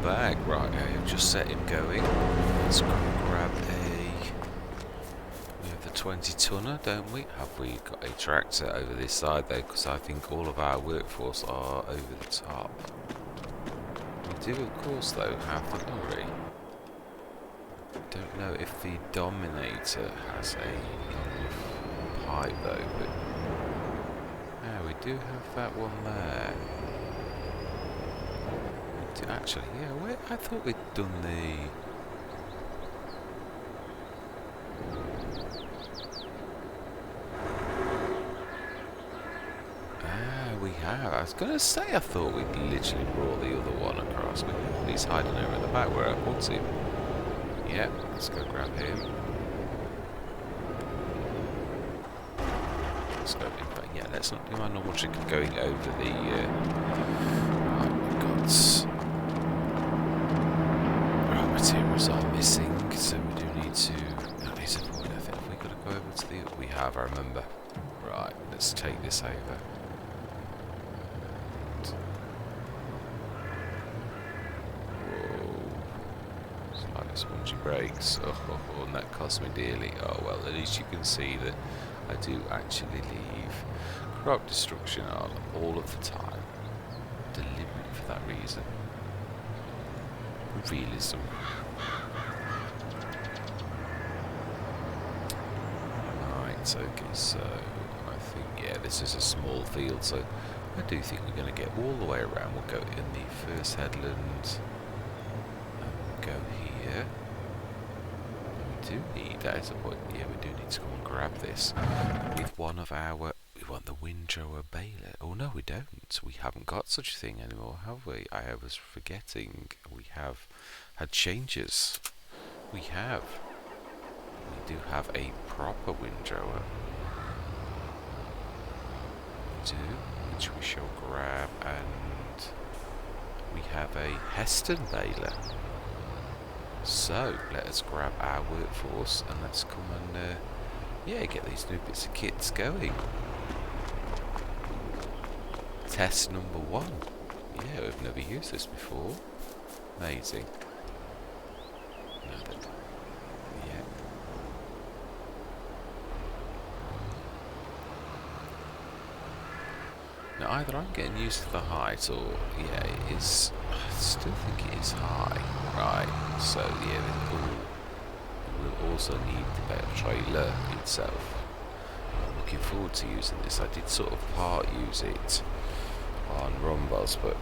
bag. Right, I've just set him going. Let's go grab we have the 20 tonner, don't we? Have we got a tractor over this side though? Because I think all of our workforce are over the top. We do, of course, though, have the lorry. Don't know if the Dominator has a long pipe though, but yeah, we do have that one there. Actually, yeah, I thought we'd done the... we have. I was going to say I thought we'd literally brought the other one across, but he's hiding over in the back where I put him. Yeah, let's go grab him. Let's go in fact, yeah, let's not do my normal trick of going over the... right, we've got... Right, materials are missing, so we do need to... That is a point, I think. Have we got to go over to the... We have, I remember. Right, let's take this over. Spongy brakes, and that cost me dearly. Oh well, at least you can see that I do actually leave crop destruction on all of the time, deliberately for that reason. Realism. Right, okay, so I think, yeah, this is a small field, so I do think we're going to get all the way around. We'll go in the first headland, and go here. We do need, that is a point, yeah, we do need to go and grab this with one of our, we want the windrower baler. Oh no, we don't. We haven't got such a thing anymore, have we? I was forgetting we have had changes. We have. We do have a proper windrower. We do, which we shall grab, and we have a Heston baler. So, let us grab our workforce and let's come and, yeah, get these new bits of kits going. Test number 1. Yeah, we've never used this before. Amazing. Yeah. Now, either I'm getting used to the height or, yeah, it is, I still think it is high. Right, so yeah, we'll also need the bale trailer itself. I'm looking forward to using this. I did sort of part use it on Rumbos, but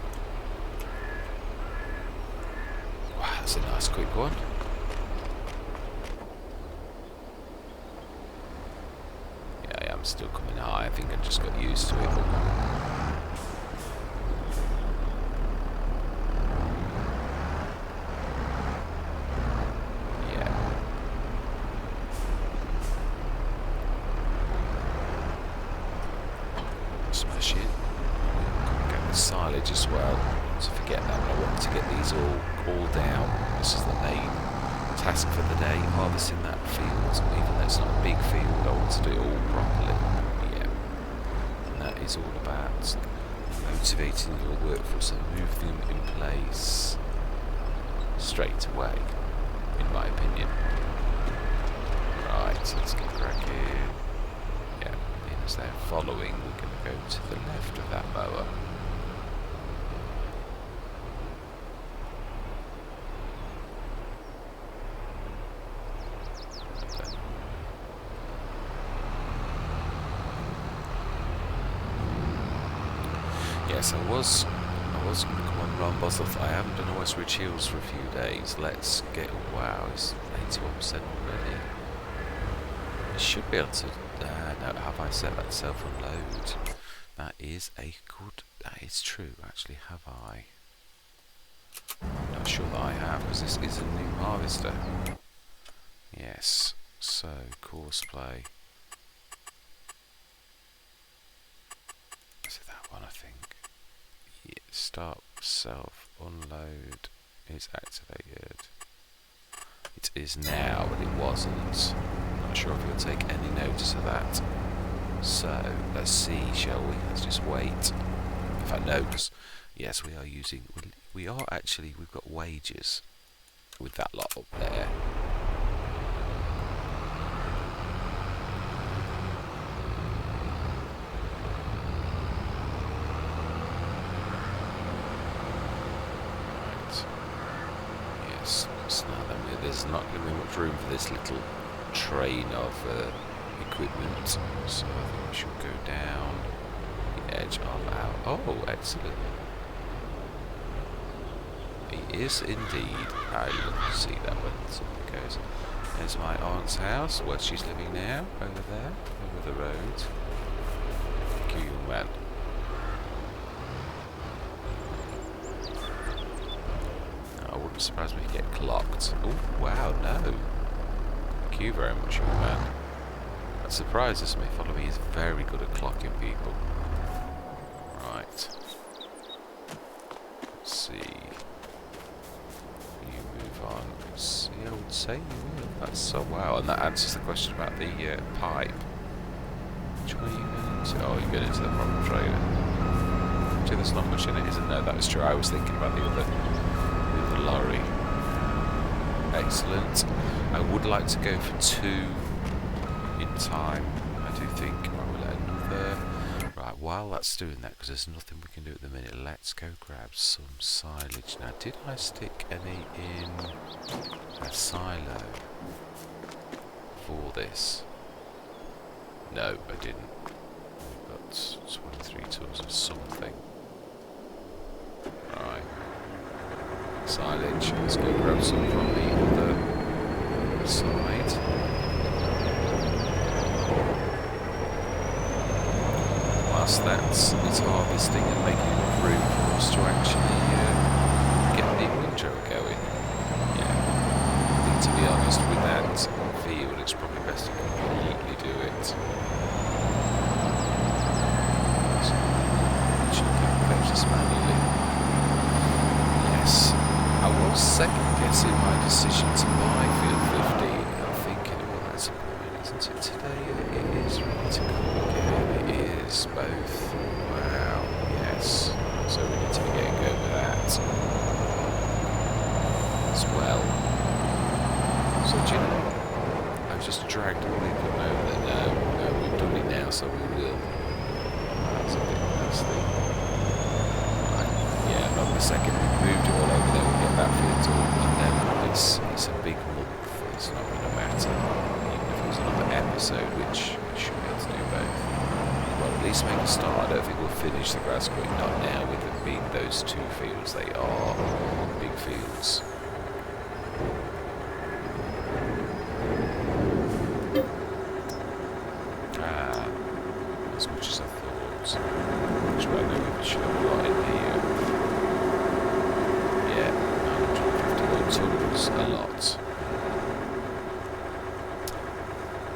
wow, that's a nice quick one. Yeah, I am still coming high. I think I just got used to it. As well, so forget that, but I want to get these all down. This is the main task for the day, harvesting that field, even though it's not a big field. I want to do it all properly. Yeah, and that is all about motivating your workforce and moving them in place straight away, in my opinion. Right, so let's get cracking. Yeah, as they're following, we're going to go to the left of that mower. Yes, I was going to come on run, but I haven't done Westbridge Hills for a few days. Let's get, wow, it's 81% already. I should be able to, no, have I set that self-unload? That is that is true, actually, have I? I'm not sure that I have, because this is a new harvester. Yes, so, course play. Is it that one, I think? Yeah, start self-unload is activated. It is now, but it wasn't. Not sure if you'll take any notice of that. So, let's see, shall we? Let's just wait. In fact, no, because Yes, we are using. We are actually. We've got wages with that lot up there. Right. Yes. So now then, there's not going to be much room for this little train of equipment. So I think we should go down the edge of our. Oh, excellent. It is indeed. I love to see that when something goes. There's my aunt's house, where she's living now, over there, over the road. Thank you, young man. I wouldn't surprise me if you get clocked. Oh, wow, no. Thank you very much, young man. That surprises me. Follow me is very good at clocking people. Right. Let's see. On. See, I would say you will. That's so wow, and that answers the question about the pipe. Which one are you going into? Oh, you're going into the proper trailer. Actually, there's not much in it, isn't there? That is true. I was thinking about the other lorry. Excellent. I would like to go for 2 in time. I do think I will let another. Right, while that's doing that, because there's nothing we can do at the minute, let's go grab some silage. Now, did I stick any in a silo for this? No, I didn't. We've got 23 tons of something. Right. Silage. Let's go grab some from the other side. That's it's harvesting and making enough room for us to actually get the windrow going. Yeah, I think to be honest with that field, it's probably best to completely do it. So, fetch this manually. Yes, I was second guessing my decision to buy field 15. I'm thinking, well, that's a point, isn't it? Today it is ready to go again. Both. Wow, yes. So we need to get a go with that as well. So do you know, I've just dragged all the equipment over there. No, we've done it now, so we will. That's a bit nasty. Right. Yeah, not the second we've moved it all over there, we'll get that field all, and then it's a big month. It's not going to matter. Even if it was another episode, which we should be able to do both. Well, at least make a start. I don't think we'll finish the grass cutting, not now with it being those 2 fields. They are big fields. As much as I thought. Which way I know we should have a lot in here. Yeah, 951 tons, a lot.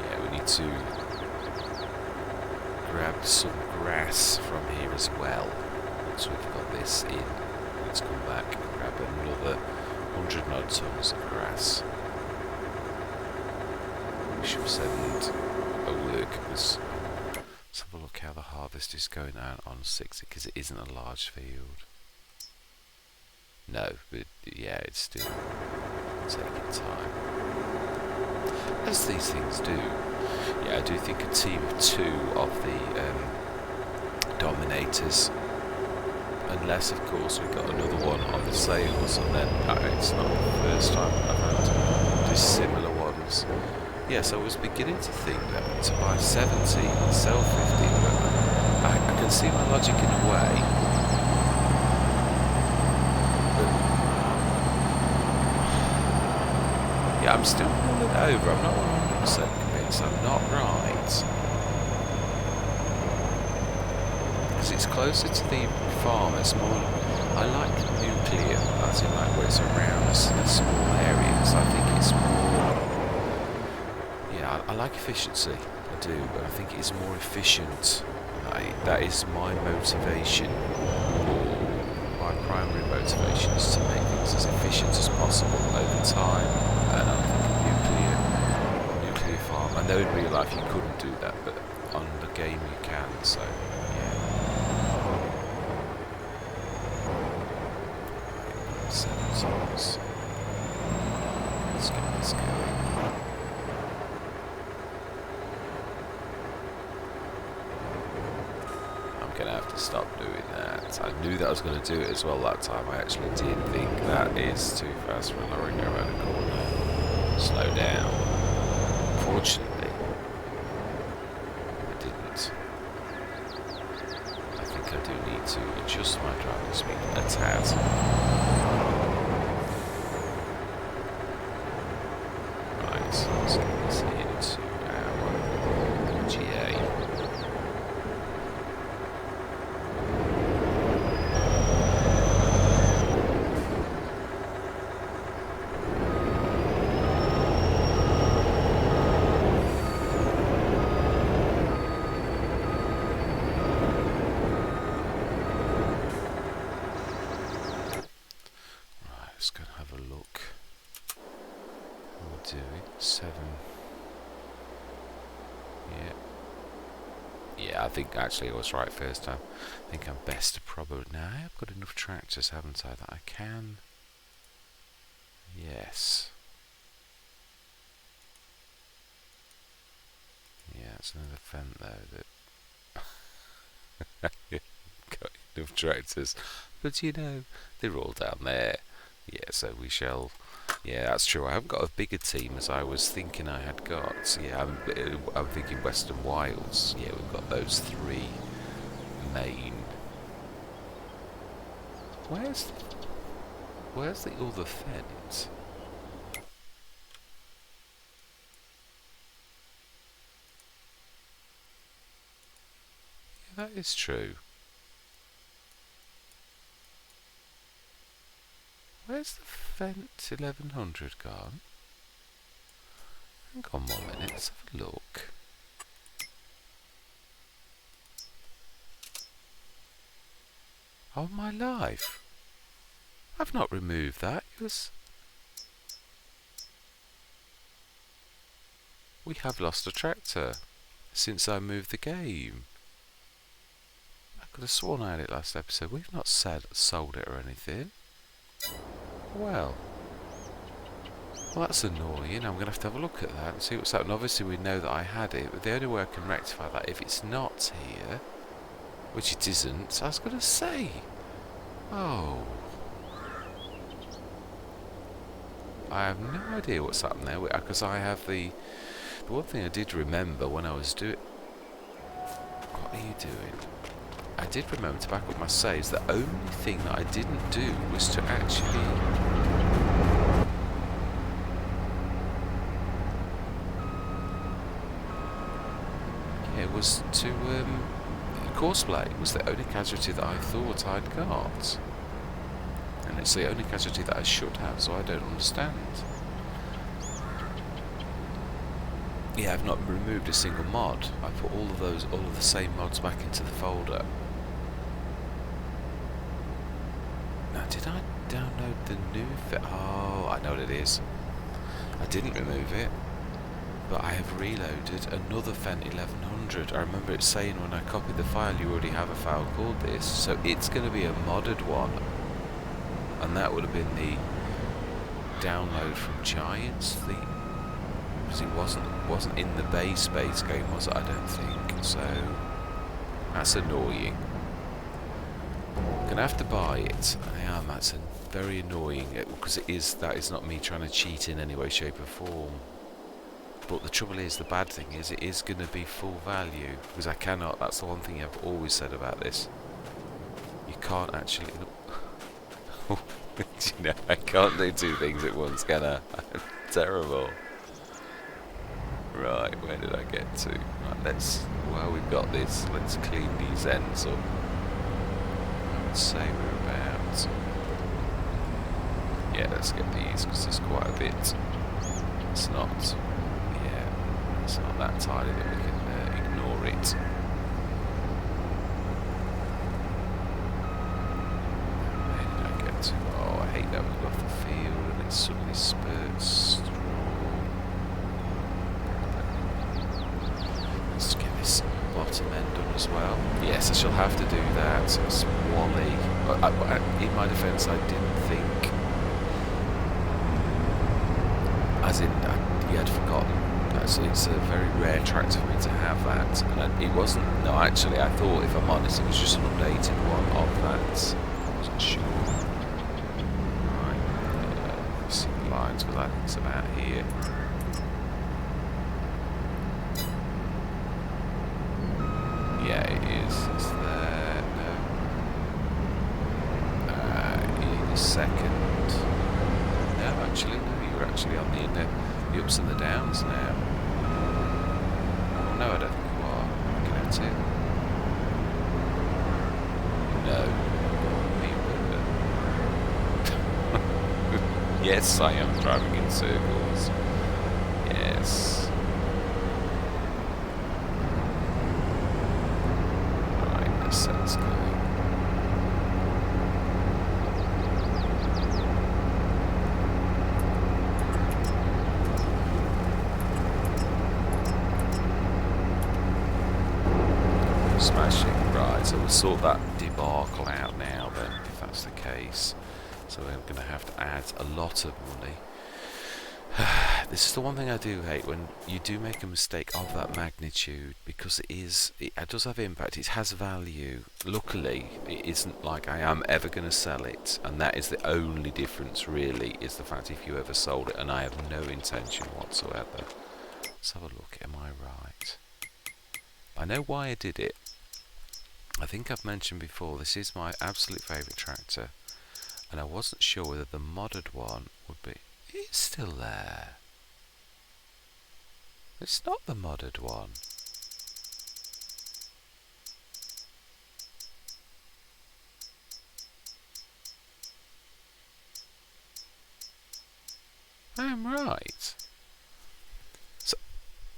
Yeah, we need to grab some grass from here as well. Once we've got this in, let's come back and grab another 100 odd tons of grass. We should send a workers. Let's have a look how the harvest is going out on 60, because it isn't a large field. No, but yeah, it's still taking time. As these things do. Yeah, I do think a team of 2 of the Dominators, unless of course we've got another one on the sales, and then it's not the first time I've had just similar ones. Yes, I was beginning to think that to buy 70 and sell 50, but I can see my logic in a way. But, yeah, I'm still pulling it over. I'm not 100% convinced I'm not right. Because it's closer to the farm. It's more. I like nuclear, as in like where it's around a small area. Because I think it's more. Yeah, I like efficiency. I do, but I think it's more efficient. That is my motivation. My primary motivation is to make things as efficient as possible over time. And I'm thinking nuclear farm. I know in real life you couldn't do that, but on the game you can. So yeah. So let's get this going. I'm going to have to stop doing that. I knew that I was going to do it as well that time. I actually did think that is too fast for a lorry to go around a corner. Slow down. Fortunately, I didn't. I think I do need to adjust my driving speed a tad. Right, so let's get this into our GA. Let's go and have a look. We're doing 7. Yeah, I think actually I was right first time. I think I'm best to probably... Now I have got enough tractors, haven't I, that I can... Yes. Yeah, it's another fent though that... got enough tractors. But you know, they're all down there. Yeah, so we shall... Yeah, that's true. I haven't got a bigger team as I was thinking I had got. Yeah, I'm thinking Western Wilds. Yeah, we've got those 3 main. Where's the other fence? Yeah, that is true. Where's the Fent 1100 gone? Hang on 1 minute, let's have a look. Oh my life! I've not removed that. It was... We have lost a tractor since I moved the game. I could have sworn I had it last episode. We've not sold it or anything. Well, that's annoying. I'm going to have a look at that and see what's happening. Obviously we know that I had it, but the only way I can rectify that, if it's not here, which it isn't, I was going to say, oh, I have no idea what's happened there, because I have the one thing I did remember when I was doing... What are you doing? I did remember to back up my saves. The only thing that I didn't do was to actually... Yeah, it was to... Courseplay was the only casualty that I thought I'd got. And it's the only casualty that I should have, so I don't understand. Yeah, I've not removed a single mod. I put all of the same mods back into the folder. Now, did I download the new Oh, I know what it is. I didn't remove it, but I have reloaded another Fent 1100. I remember it saying when I copied the file, you already have a file called this, so it's going to be a modded one. And that would have been the download from Giants thing. Because it wasn't in the base game, was it? I don't think. So that's annoying. Gonna have to buy it. I am. That's very annoying because that is not me trying to cheat in any way, shape, or form. But the trouble is, the bad thing is, it is going to be full value because I cannot. That's the one thing I've always said about this. You can't actually. You know, I can't do 2 things at once, can I? I'm terrible. Right, where did I get to? Right, while we've got this, let's clean these ends up. I would say we're about... Yeah, let's get these, because there's quite a bit. It's not that tidy that we can ignore it. Where did I get to? Oh, I hate that we've got the field and it suddenly spurts through. Let's get this bottom end done as well. Yes, I shall have to do that. Swally. In my defence, I didn't think as in, he had forgotten. So it's a very rare tractor for me to have that. And it wasn't, no, actually, I thought, if I'm honest, it was just an updated one of that. I wasn't sure. Right, see the lines, because I think it's about here. Yeah, it is. It's there. No. In a second. No, actually, no. You're actually on the ups and the downs now. No, I don't think you are. Looking at it. No. Yes, I am driving in circles. Yes. Right, let's set this going. Smashing. Right, so we'll sort that debacle out now then, if that's the case. So we're going to have to add a lot of money. This is the one thing I do hate, when you do make a mistake of that magnitude, because it does have impact, it has value. Luckily, it isn't like I am ever going to sell it, and that is the only difference really, is the fact if you ever sold it, and I have no intention whatsoever. Let's have a look, am I right? I know why I did it. I think I've mentioned before, this is my absolute favourite tractor, and I wasn't sure whether the modded one would be... It's still there. It's not the modded one. I'm right. So,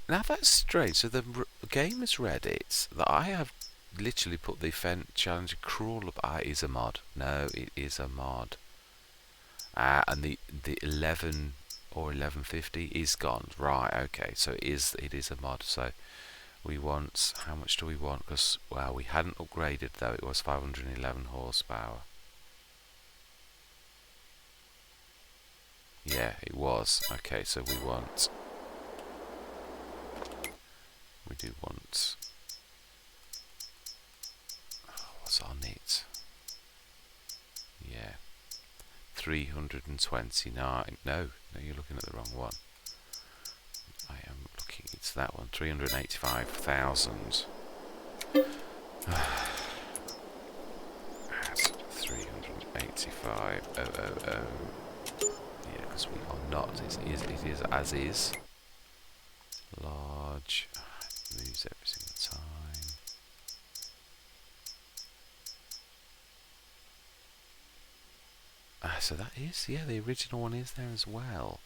now that's strange. So the game has read it, that I have literally put the Fent Challenger crawler... it is a mod. No, it is a mod. And the 11 or 1150 is gone. Right, okay, so it is a mod. So we want, how much do we want? Because, well, we hadn't upgraded though, it was 511 horsepower. Yeah, it was. Okay, so we do want, what's on it? Yeah. 329. No, you're looking at the wrong one. I am looking, it's that one. 385,000. At 385,000. Yeah, because we are not. It is as is. Large. Moves every single time. So that is, yeah, the original one is there as well.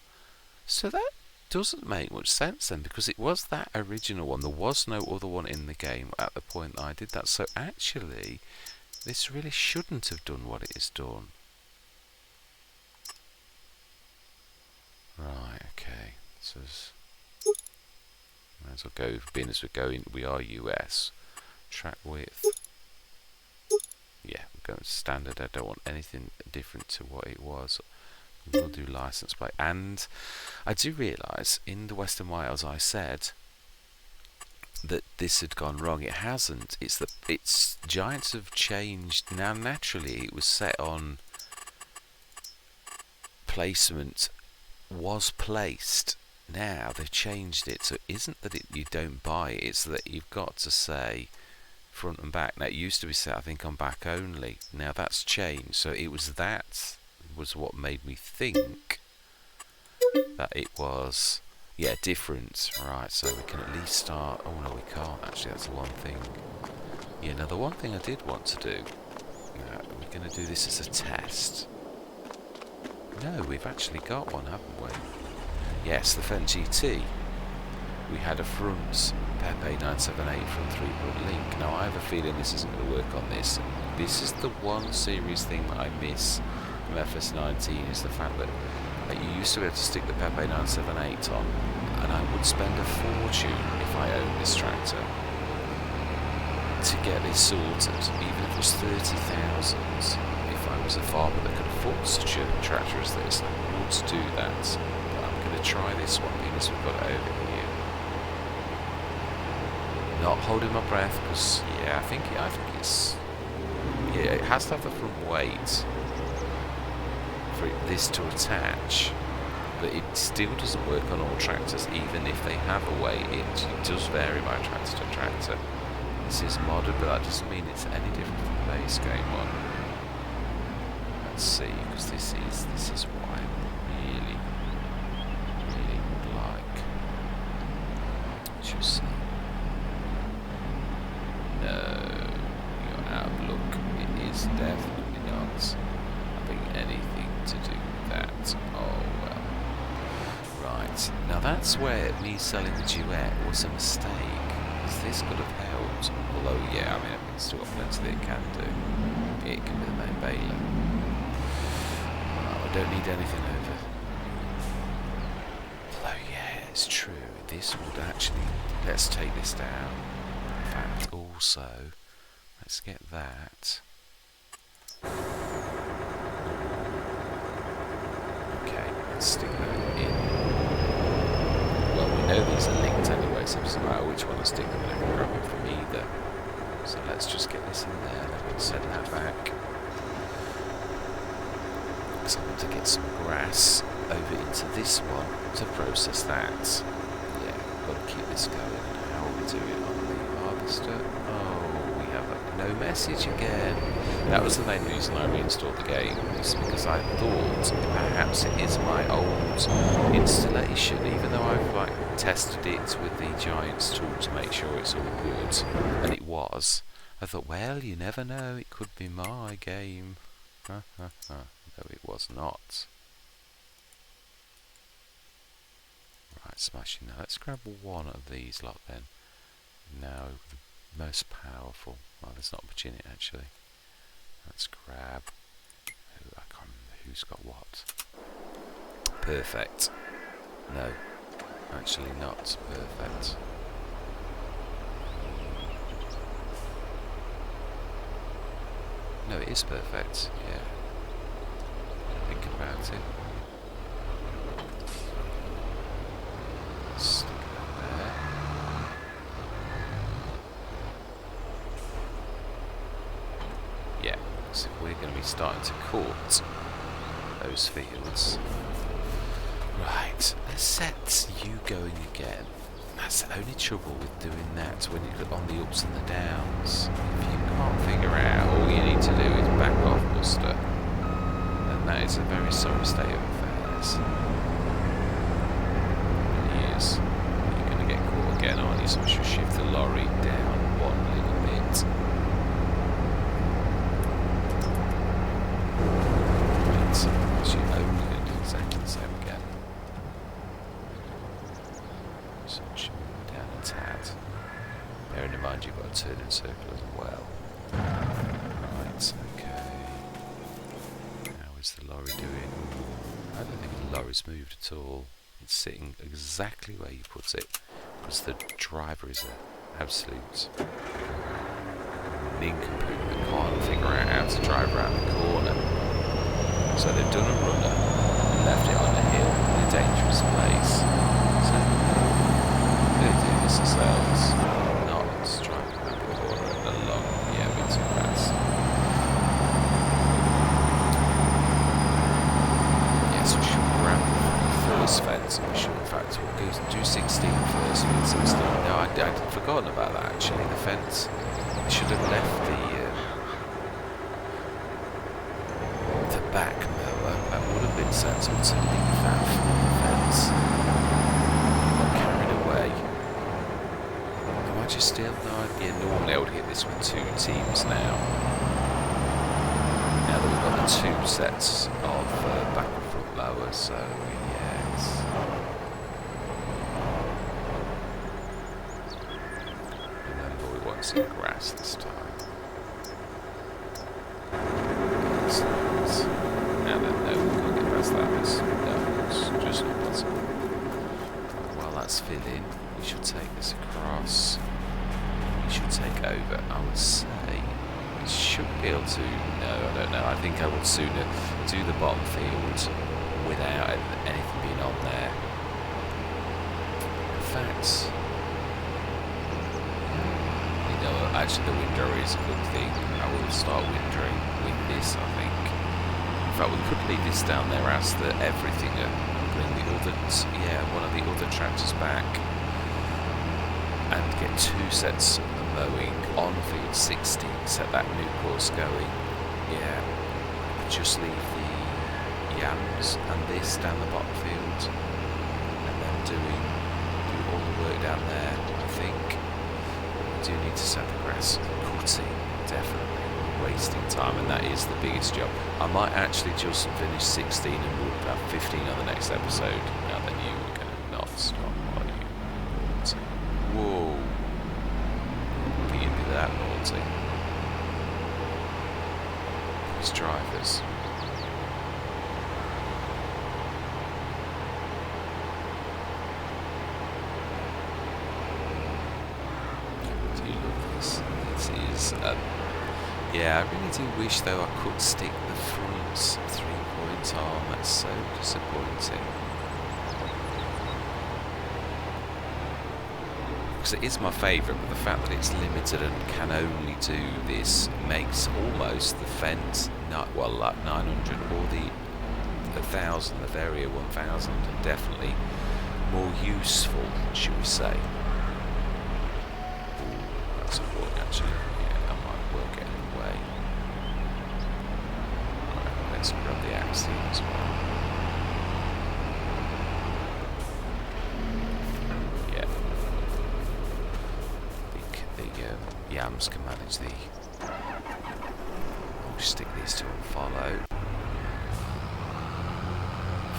So that doesn't make much sense then, because it was that original one. There was no other one in the game at the point that I did that. So actually, this really shouldn't have done what it has done. Right, okay. So might as well go, being as we're going, we are US. Track width. Yeah, we're going standard. I don't want anything different to what it was. We'll do license plate. And I do realise in the Western Wales I said that this had gone wrong. It hasn't. It's Giants have changed. Now naturally it was set on placement, was placed. Now they've changed it, so it isn't that you don't buy it, it's that you've got to say front and back. Now it used to be set I think on back only. Now that's changed, so it was what made me think that it was, yeah, different. Right, so we can at least start. Oh no, we can't actually, that's the one thing. Yeah, now the one thing I did want to do, we're going to do this as a test. No, we've actually got one, haven't we? Yes, the Fent GT. We had a front Pepe 978 front 3-point link. Now I have a feeling this isn't going to work on this. This is the one serious thing that I miss from FS19, is the fact that you used to be able to stick the Pepe 978 on, and I would spend a fortune if I owned this tractor to get this sorted, even if it was 30,000. If I was a farmer that could afford such a tractor as this, I would do that. But I'm going to try this one, because we've got it over here. Not holding my breath, because yeah, I think it's it has to have the front weight for this to attach, but it still doesn't work on all tractors, even if they have a weight. It does vary by tractor to tractor. This is modded, but that doesn't mean it's any different from the base game one. Let's see, because this is what I really would like. Just see. No, you're out of luck. It is definitely not having anything to do with that. Oh well. Right, now that's where me selling the duet was a mistake, because this could have helped. Although, yeah, I mean, it's still got plenty that it can do. It can be the main baler. I don't need anything over. Although, yeah, it's true. This would actually... Let's take this down. In fact, also, let's get that. Okay, let's stick that in. Well, we know these are linked anyway, so it doesn't matter which one I stick them in. I can grab them from either. So let's just get this in there, then we'll send that back. Because I want to get some grass over into this one to process that. Yeah, got to keep this going. How are we doing on the harvester? Oh, we have no message again. That was the main reason I reinstalled the game, is because I thought perhaps it is my old installation, even though I've tested it with the Giants tool to make sure it's all good, and it was. I thought, well, you never know, it could be my game. No, it was not. Right, smashing. Now let's grab one of these lot then. Now, the most powerful. Well, there's not much in it actually. Let's grab. I can't remember who's got what. Perfect. No, actually not perfect. No, it is perfect. Yeah. Thinking about it. Stick that there. Yeah, so we're going to be starting to court those fields. Right, let's set you going again. That's the only trouble with doing that when you're on the ups and the downs. If you can't figure out, all you need to do is back off, Buster. And that is a very sorry state of affairs. Yes, you're going to get caught again, aren't you? So we should shift the lorry down one little bit. Right, so you're only going to do exactly the same again. So should move down a tad. Bearing in mind you've got a turning circle as well. Right, okay. How is the lorry doing? I don't think the lorry's moved at all. It's sitting exactly where you put it, because the driver is an absolute nincompoop that can't figure out how to drive around the corner. So they've done a runner and left it on a hill in a dangerous place. So they do this themselves, not driving around the corner and along. Yeah, a bit too fast. Yes, we should grab the first fence. We should, in fact, we'll go do 16 first. 16. No, I'd forgotten about that actually. The fence. We should have left the back mower. That would have been sensible to leave that for the fence. Got carried away. Am I just still? No, yeah, normally I would hit this with two teams now. Now that we've got the two sets of back and front mowers, so yes. Remember, we want some grass this time. Now then, no, we can't get past that. No, it's just not possible. While that's filling, we should take this across. We should take over. I would say we should be able to. No, I don't know. I think I would sooner do the bottom field without anything being on there. fact, you know, actually the windrower is a good thing. I will start windrowing with this, I think. In fact, we could leave this down there as the everything and bring the other, one of the other tractors back and get 2 sets of mowing on field 16, set that new course going. Yeah, just leave the yams and this down the bottom field, and then do all the work down there. I think we do need to set the grass. Cutting, definitely. We're wasting time, and that is the biggest job. I might actually just finish 16 and we'll have 15 on the next episode. Now then, you are going to not stop, are you? Whoa. I think you'd be that naughty. These drivers. Do you love this? This is yeah, I really do wish though I could stick the front 3-point arm. That's so disappointing. Because it is my favourite, but the fact that it's limited and can only do this makes almost the fence, well, like 900 or the 1000, the Varia 1000, definitely more useful, should we say. Ooh, that's a point actually. Yeah, I might work it anyway. Right, let's grab the axe here as well. Yams can manage the. We'll stick these 2 on follow.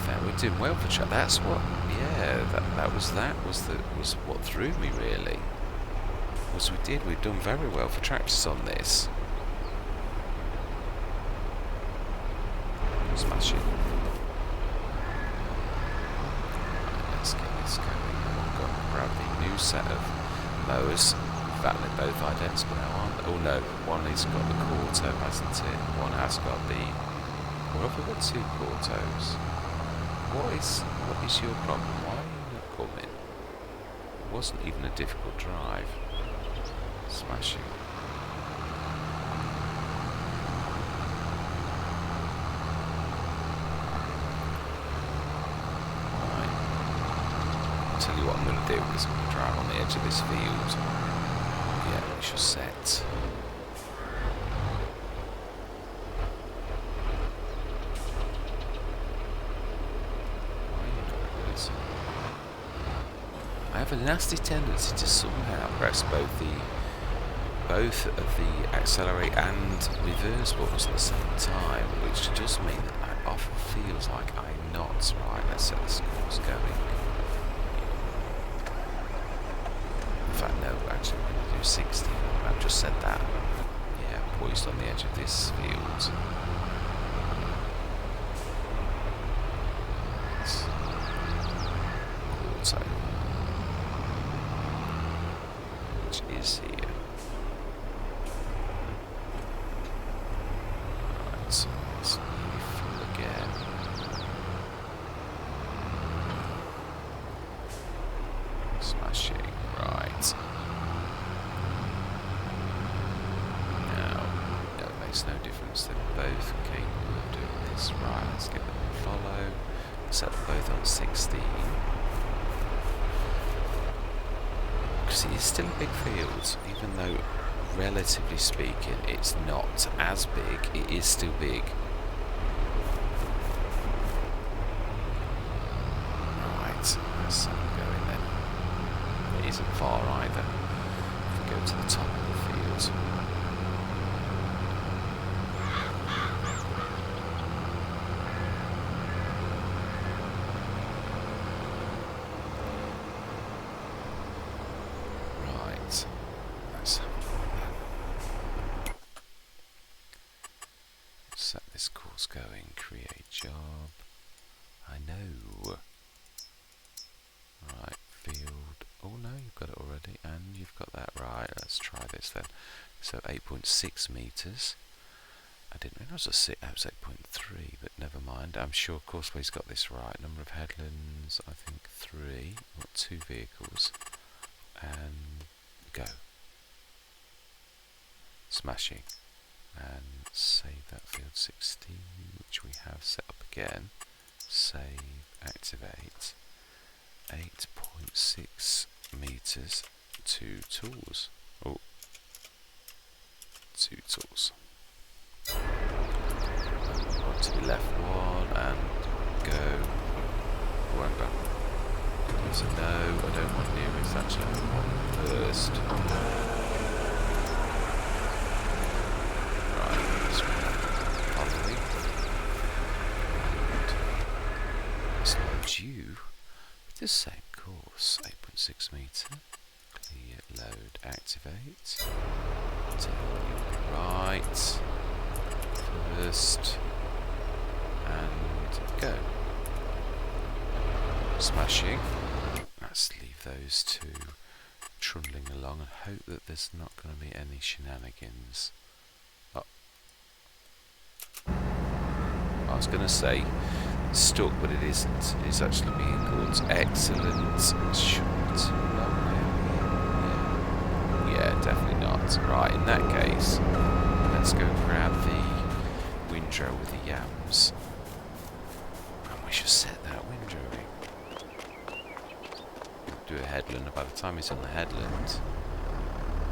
Fair, we're doing well for track. That's what. Yeah, that was what threw me really. Was we've done very well for tractors on this. Smash it. Right, let's get this going. We've got to grab the new set of mowers. They're both identical now, aren't they? Oh no, one has got the Corto, hasn't it? One has got the. Or have we got 2 Cortos? What is your problem? Why are you not coming? It wasn't even a difficult drive. Smashing. Right. I'll tell you what I'm going to do is I'm going to drive on the edge of this field. Yeah, we shall set. I have a nasty tendency to somehow press both of the accelerate and reverse buttons at the same time, which does mean that it often feels like I'm not. Right, let's set this course going. In fact, no, actually we're going to do 60. I've just said that. Yeah, poised on the edge of this field. Auto. Which is here. Right, so it's nearly full again. Smashing. Right. Now, no, it makes no difference. They're both capable of doing this. Right, let's get them to follow. Set them both on 16. Because it is still a big field, even though, relatively speaking, it's not as big. It is still big. Right, let's go in then. It isn't far either. If we go to the top of the field. Right, let's have a look then. Set this course going, create job. I know. Right, field. Oh no, you've got it already, and you've got that right. Let's try this then. So 8.6 meters. I didn't realise I was 8.3, but never mind. I'm sure Causeway's got this right. Number of headlands, I think 3. We've got 2 vehicles. And go. Smashing. And save that field 16, which we have set up again. Save, activate. 8.6 meters, 2 tools. Oh, 2 tools. Want to be left 1 and go. Won't go. So no, I don't want nearest. Actually, I want first. Right, this one. Following. It's not due. The same course, 8.6 meter, clear, load, activate, right, first, and go. Smashing. Let's leave those 2 trundling along and hope that there's not going to be any shenanigans. Oh. I was going to say stuck, but it isn't. It's actually being called excellent. Short. Yeah, definitely not. Right, in that case, let's go grab the windrow with the yams. And we should set that windrow in. Do a headland, and by the time it's on the headland,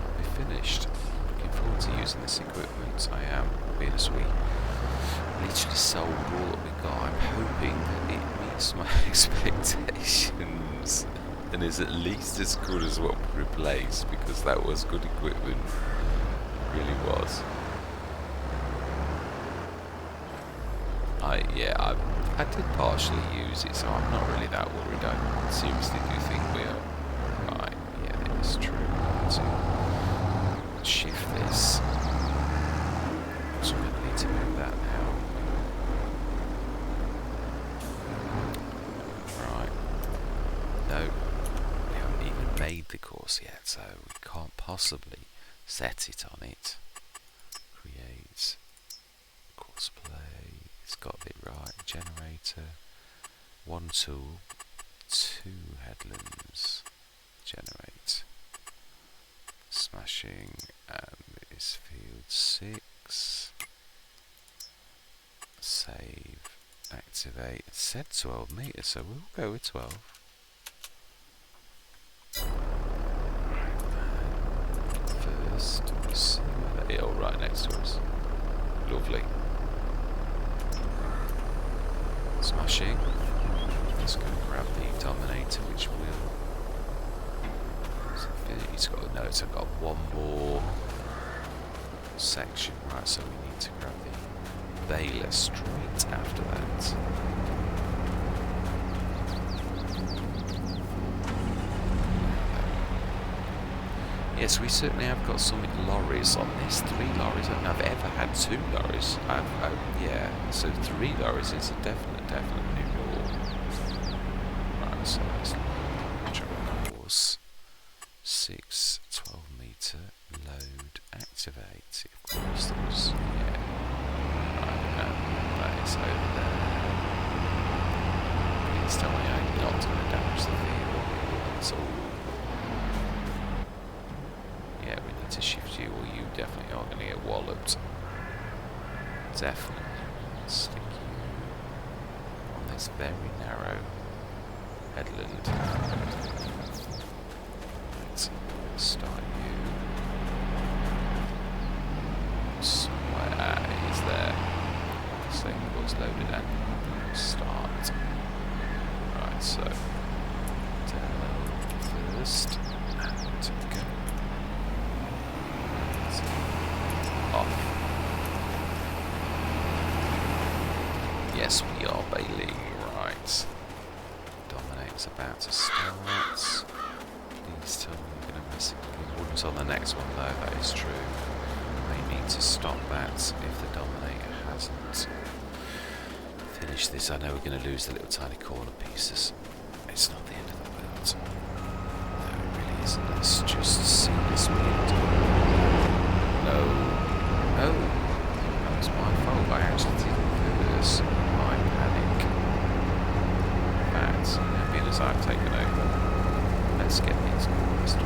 we'll be finished. Looking forward to using this equipment. I am, being as we literally sold all that we got. I'm hoping that it meets my expectations and is at least as good as what we replaced, because that was good equipment. It really was. I did partially use it, so I'm not really that worried. I seriously do think we are. Right, yeah, that is true. To shift this. So we're going to need to move that now. Right. No, we haven't even made the course yet, so we can't possibly set it on it. Create course play. It's got it right. Generator. 1 tool. 2 headlands. Generate. Smashing. And it's field 6. Save. Activate. It said 12 meters, so we'll go with 12. First, see where they are, right next to us. Lovely. Smashing. Let's go grab the Dominator, which will. It's got, no, it's got one more section, right? So we need to grab the Baler straight after that. Yes, we certainly have got some lorries on this. 3 lorries. I don't think I've ever had 2 lorries. Yeah, so 3 lorries is a definite new rule. Right, so let's load course. 6, 12 meter, load, activate. Of course, there was, yeah. Right, that is over there. Please tell me I'm not going to damage the vehicle. That's all. Yeah, we need to shift you, or you definitely are going to get walloped. Definitely. Stick you on this very narrow headland. Let's start you somewhere. He's there. Same was loaded and start. Right, so down first and go. Off. Yes, we are bailing. Right. Dominate's about to start. Please tell me you're going to miss it. We wouldn't on the next one though, that is true. May need to stop that if the Dominator hasn't finished this. I know we're going to lose the little tiny corner pieces. It's not the end of the world. No, it really isn't. Let's just see this being done. No. Oh. was my fault. I actually did reverse my panic. In fact, being as I've taken over, let's get these caused.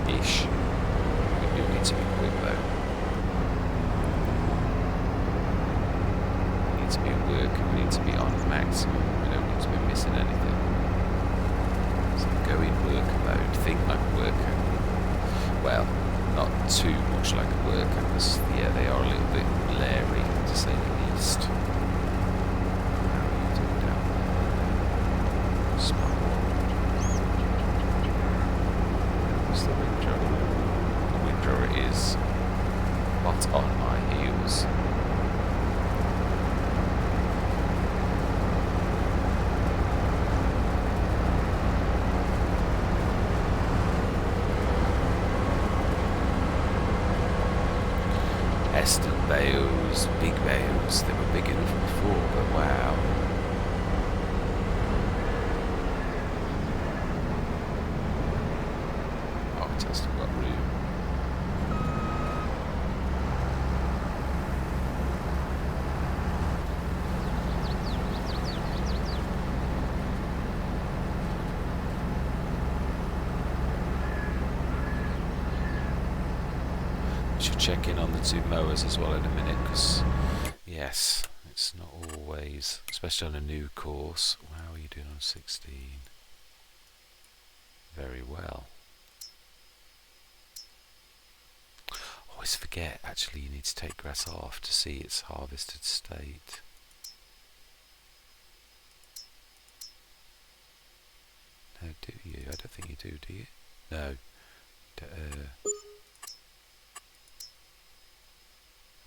Ish. We do need to be quick though. We need to be at work, we need to be on maximum, we don't need to be missing anything. So go in work mode, think like a worker. Well, not too much like a worker, because yeah, they are a little bit leery, to say the least. How are you doing down there? Smart. What's the windrow? The windrow is hot on my heels. Eston bales, big bales, they were big enough before, but wow. Oh, it has still got room. Should check in on the two mowers as well in a minute, because yes, it's not always, especially on a new course. How are you doing on 16? Very well. Always forget, actually, you need to take grass off to see its harvested state. No, do you? I don't think you do you? No.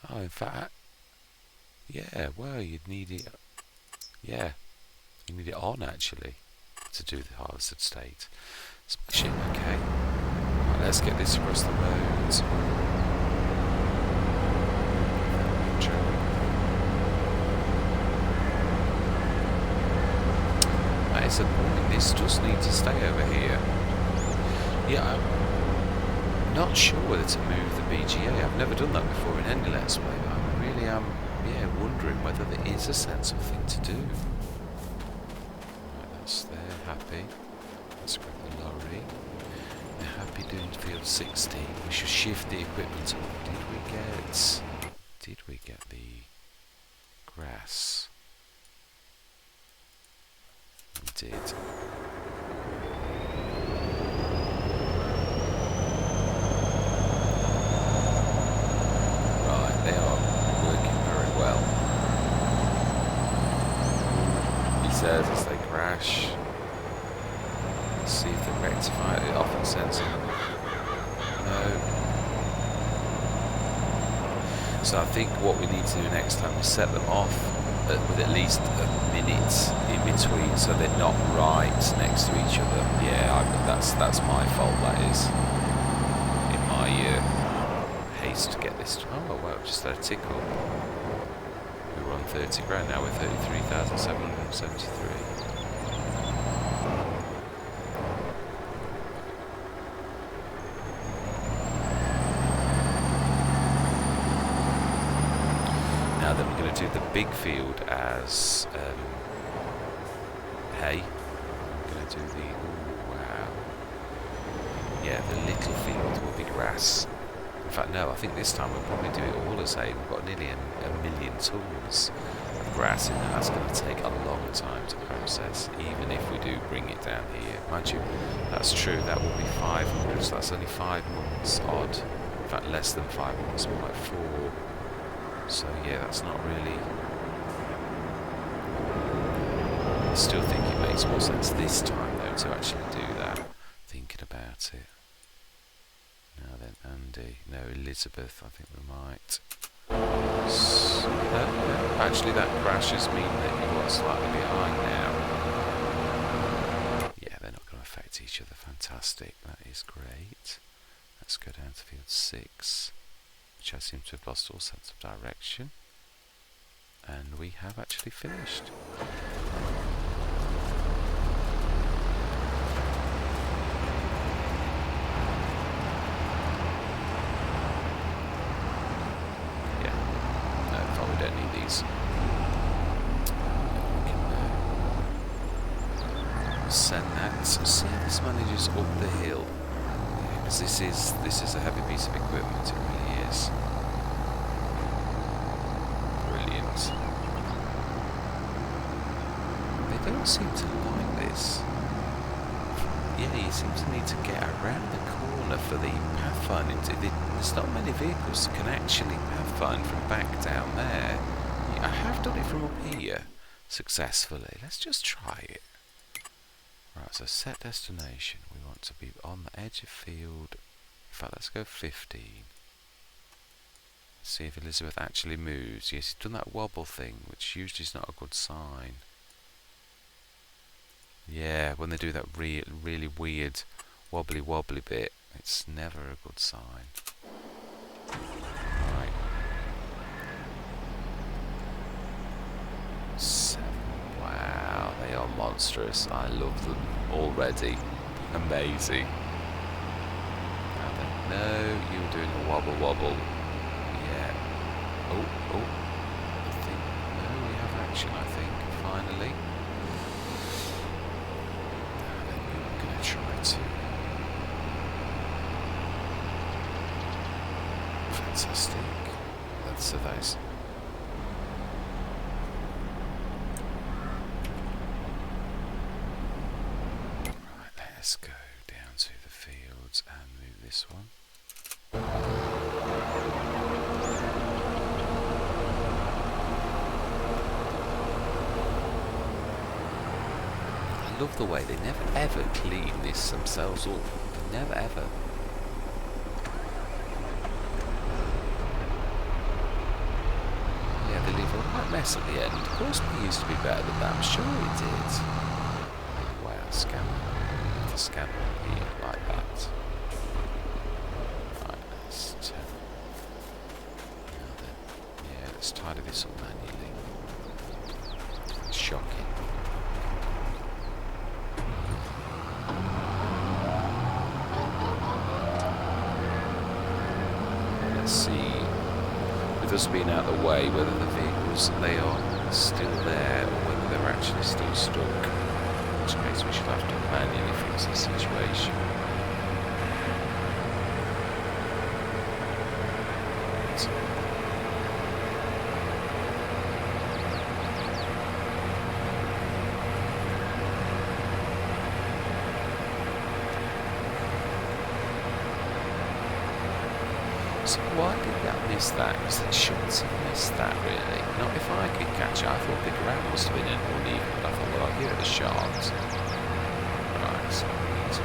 Oh, in fact, yeah, well, you'd need it, yeah, you need it on, actually, to do the harvested state. Smash it, okay. Right, let's get this across the roads. That is a point, this does need to stay over here. Yeah, I'm not sure whether to move the BGA. I've never done that before in any Let's Play, but I really am, yeah, wondering whether there is a sensible thing to do. Right, that's there, happy. Let's grab the lorry. They're happy doing field 16. We should shift the equipment up. Did we get the grass? We did. They are working very well. He says as they crash. Let's see if they rectify it. It often sends them. No. So I think what we need to do next time is set them off with at least a minute in between, so they're not right next to each other. Yeah, that's my fault. That is in my haste to get this. Oh wow, just had a tick up. We were on 30 grand, now we're 33,773. Now then we're going to do the big field as hay. We're going to do the, ooh, wow. Yeah, the little field will be grass. In fact, no, I think this time we'll probably do it all as hay. We've got nearly a million tons of grass in there. That's going to take a long time to process, even if we do bring it down here. Mind you, that's true, that will be 500, so that's only 5 months odd. In fact, less than 5 months, more like 4. So yeah, that's not really... I still think it makes more sense this time, though, to actually do that, thinking about it. Now then, Andy. No, Elizabeth, I think we might. No, actually that crashes mean that you are slightly behind now. Yeah, they're not going to affect each other. Fantastic, that is great. Let's go down to field 6, which I seem to have lost all sense of direction. And we have actually finished. send that. Service managers up the hill. Because this is a heavy piece of equipment. It really is. Brilliant. They don't seem to like this. Yeah, you seem to need to get around the corner for the pathfinding. There's not many vehicles that can actually pathfind from back down there. I have done it from up here successfully. Let's just try it. Right, so set destination. We want to be on the edge of field. In fact, let's go 15. See if Elizabeth actually moves. Yes, he's done that wobble thing, which usually is not a good sign. Yeah, when they do that really weird wobbly bit, it's never a good sign. Right. 7. Wow, they are monstrous. I love them already. Amazing. Now then, no, you were doing a wobble. Yeah. Oh. I think, no, we have action, I think, finally. Try to. Fantastic. That's so nice. Right, let's go down to the fields and move this one. I love the way they never ever clean this themselves up. Never ever. Yeah, they leave a right mess at the end. Of course we used to be better than that. I'm sure we did. Wow, scan. To scan here like that. Right, let's turn. Now then. Yeah, let's tidy this up manually. It's shocking. Let's see, with us being out of the way, whether the vehicles, they are still there or whether they're actually still stuck. In which case we should have to manually fix the situation. So why did that miss that? Because it shouldn't have missed that, really. Not if I could catch it. I thought the ground must have been uneven, but I thought, well, I'll give it a shot. Right, so we need to...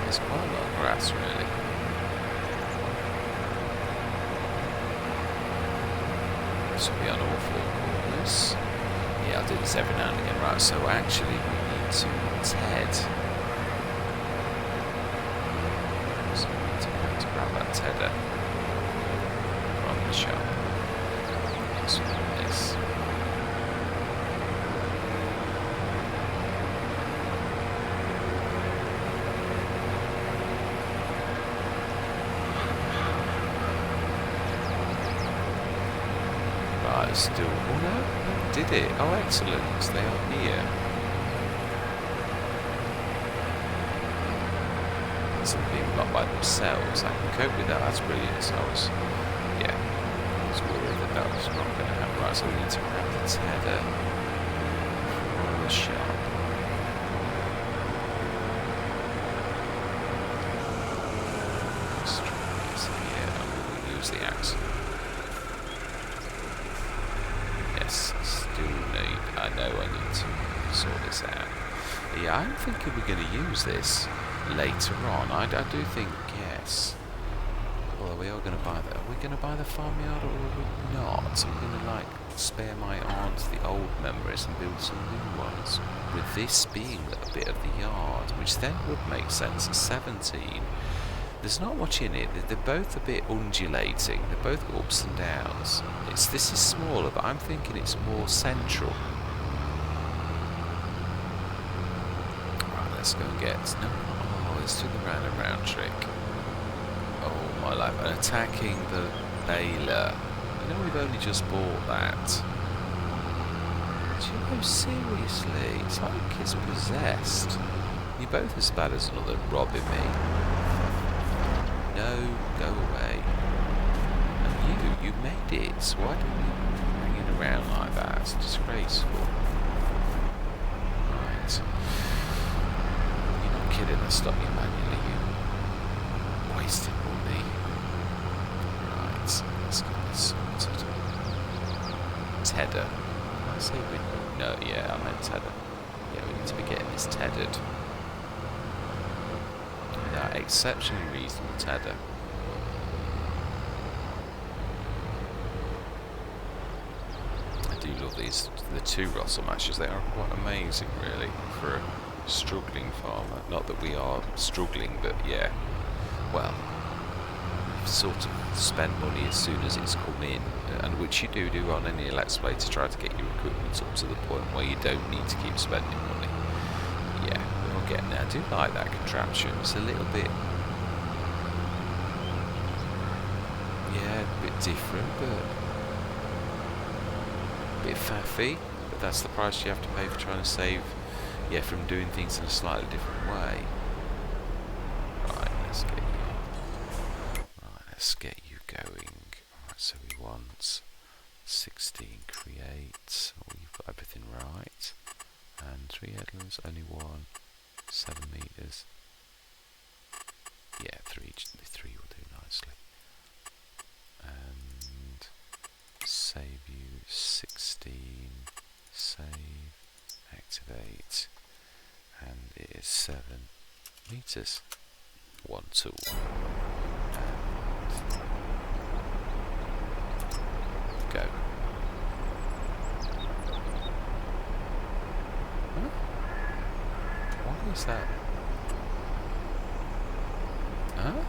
There's quite a lot of grass, really. This will be on all 4 corners. Yeah, I'll do this every now and again. Right, so actually we need to TED. So we need to go to grab that tether from the shop. So this. Still, oh no, did it? Oh, excellent, they are here. Some being blocked by themselves, I can cope with that, that's brilliant. So I was, yeah, I was worried that that was not going to happen. Right, so we need to grab the tether from the shop. Let's try this here, and we'll use the axe. I know I need to sort this out. Yeah, I'm thinking we're going to use this later on. I do think, yes. Well, we are going to buy that. Are we going to buy the farmyard or are we not? I'm going to like spare my aunt the old memories and build some new ones. With this being a bit of the yard, which then would make sense at 17. There's not much in it. They're both a bit undulating. They're both ups and downs. This is smaller, but I'm thinking it's more central. let's go and get... No, oh, let's do the round and round trick. Oh my life. And attacking the baler. You know we've only just bought that. Do you know, seriously? It's like it's possessed. You're both as bad as another robbing me. No, go away. And you made it. So why don't you hang it around like that? It's disgraceful. Right. You're not kidding us, stop you manually, you wasted money. Right, let's get this sorted. Tedder. Did I say we... No, yeah, I meant tedder. Yeah, we need to be getting this tethered. That exceptionally reasonable tether. I do love these, the two Russell matches. They are quite amazing, really, for a struggling farmer. Not that we are struggling, but yeah, well, sort of spend money as soon as it's come in, and which you do on any Let's Play to try to get your equipment up to the point where you don't need to keep spending money. Yeah, we're getting there. I do like that contraption. It's a little bit, yeah, a bit different, but a bit faffy. But that's the price you have to pay for trying to save, yeah, from doing things in a slightly different way. Right, let's get you going. Alright, so we want 16 create. Oh, you've got everything right. And 3 headlands, only 1. 7 meters. Yeah, 3 will do nicely. And save you 16. Save. Activate. And it is 7 meters. 1 tool. Go. Huh? Why is that? Huh?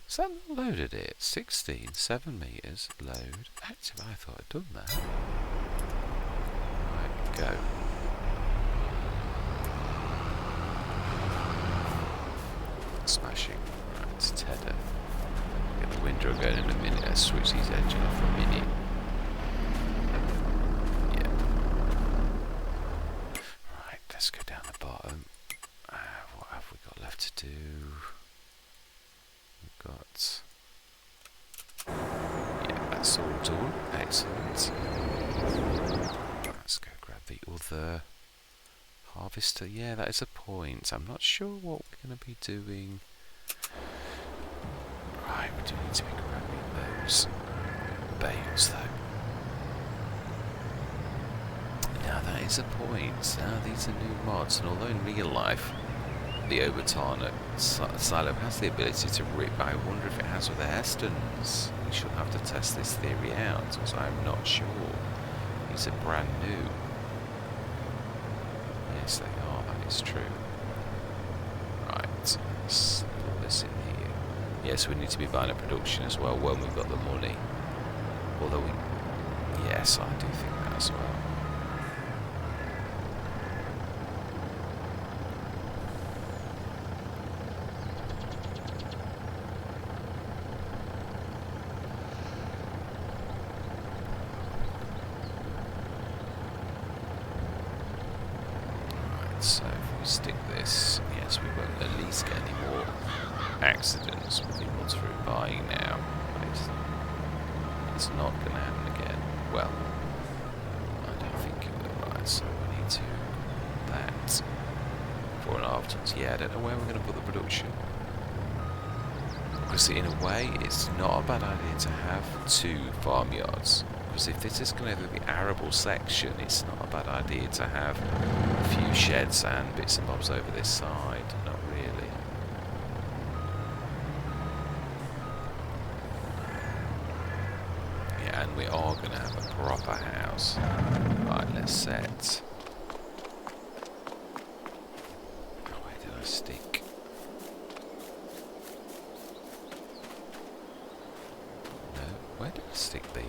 Has that not loaded it? 16, 7 meters, load, active. I thought I'd done that. Right, go. Smashing. Right, tether. Get the window going in a minute. Let's switch these engine off for a minute. Yeah. Right, let's go down the bottom. What have we got left to do? We've got... Yeah, that's all done. Excellent. Let's go grab the other harvester. Yeah, that is a point. I'm not sure what we're going to be doing. Right, we do need to be grabbing those bales though. Now that is a point. Now these are new mods, and although in real life the Overtarn silo has the ability to rip, I wonder if it has with the Hestons. We shall have to test this theory out, because I'm not sure. These are brand new. Yes, they are, that is true. Right, let's put this in here. Yes, we need to be buying a production as well when we've got the money. Although we... Yes, I do think that as well. Right, so if we stick this... Yes, we won't at least get any more accidents with the ones through buying now. It's not going to happen again. Well, I don't think it will. Right, so we need to that 4.5 tons. Yeah, I don't know where we're going to put the production. Because in a way, it's not a bad idea to have 2 farmyards. Because if this is going to be the arable section, it's not a bad idea to have a few sheds and bits and bobs over this side. Not really. And we are going to have a proper house. Right, let's set. Oh, where did I stick? No, where did I stick the...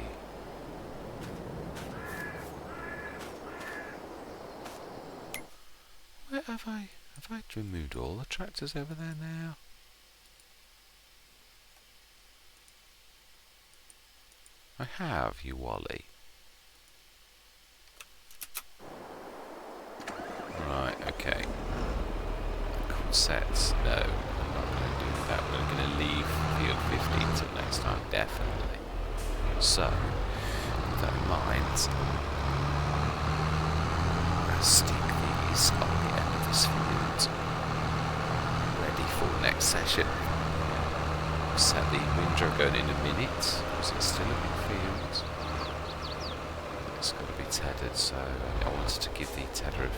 Where have I Have I removed all the tractors over there now? I have, you Wally. Right, okay. Cool sets. No, I'm not going to do that. We're going to leave field 50 until next time, definitely. So, with that in mind, I'll stick these on the end of this field, ready for next session. Set the windrow going in a minute, because it's still a big field. It's got to be tethered, so I wanted to give the tether a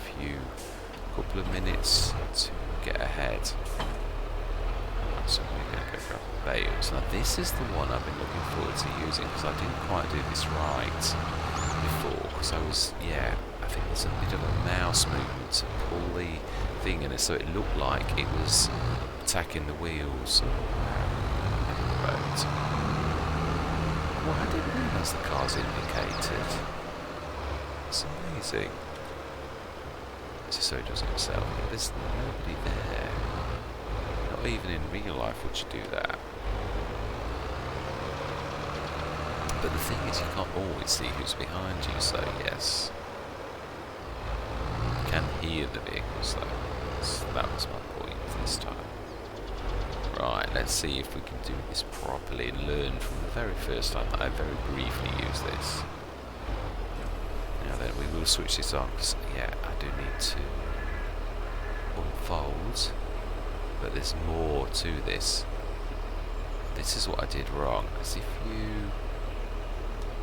couple of minutes to get ahead. So we're going to go grab the bales. Now this is the one I've been looking forward to using, because I didn't quite do this right before, because I was, I think there's a bit of a mouse movement to pull the thing in it, so it looked like it was attacking the wheels. Well, I didn't realise the car's indicated. It's amazing. It's just so it doesn't sell. There's nobody there. Not even in real life would you do that. But the thing is, you can't always see who's behind you, so yes. You can hear the vehicles though. So that was my point this time. Right, let's see if we can do this properly and learn from the very first time that I very briefly used this. Now then, we will switch this on, because, I do need to unfold, but there's more to this. This is what I did wrong, because if you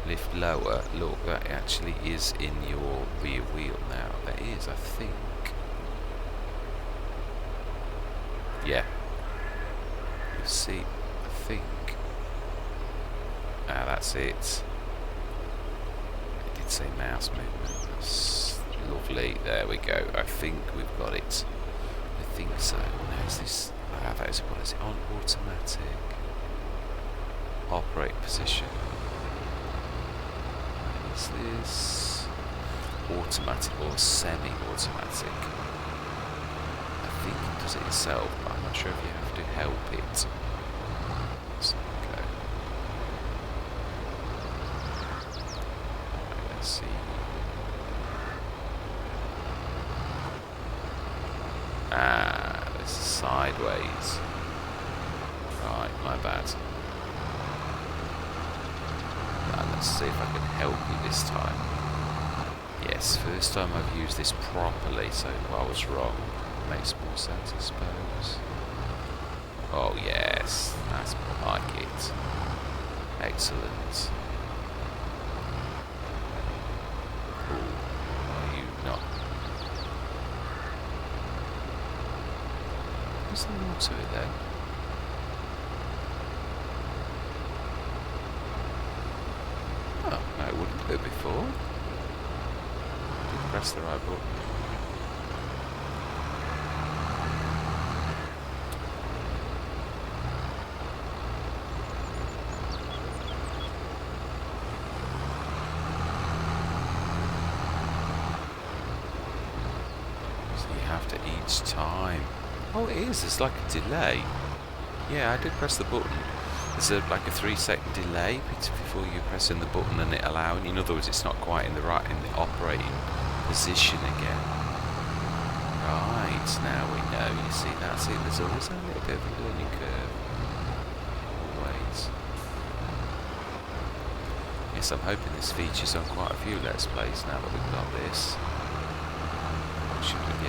lift lower, look, that actually is in your rear wheel now. That is, I think. Yeah. You see, I think. That's it. It did say mouse movement. That's lovely. There we go. I think we've got it. I think so. Now is this? That is, what is it? On automatic. Operate position. Is this automatic or semi-automatic? I think it does it itself, but I'm not sure if you have to help it. So, okay. Right, let's see. This is sideways. Right, my bad. Let's see if I can help you this time. Yes, first time I've used this properly, so I was wrong. Makes more sense, I suppose. Oh yes, that's more like it. Excellent. Ooh, are you not? Is there more to it then? Oh, no, it wouldn't do it before. Didn't press the right button. So you have to each time. Oh, it is. It's like a delay. Yeah, I did press the button. There's like a 3-second delay before you pressing the button and it allowing. In other words, it's not quite in the operating position again. Right, now we know. You see, that's it. There's always a little bit of a learning curve. Always. Yes, I'm hoping this features on quite a few Let's Plays now that we've got this. I should have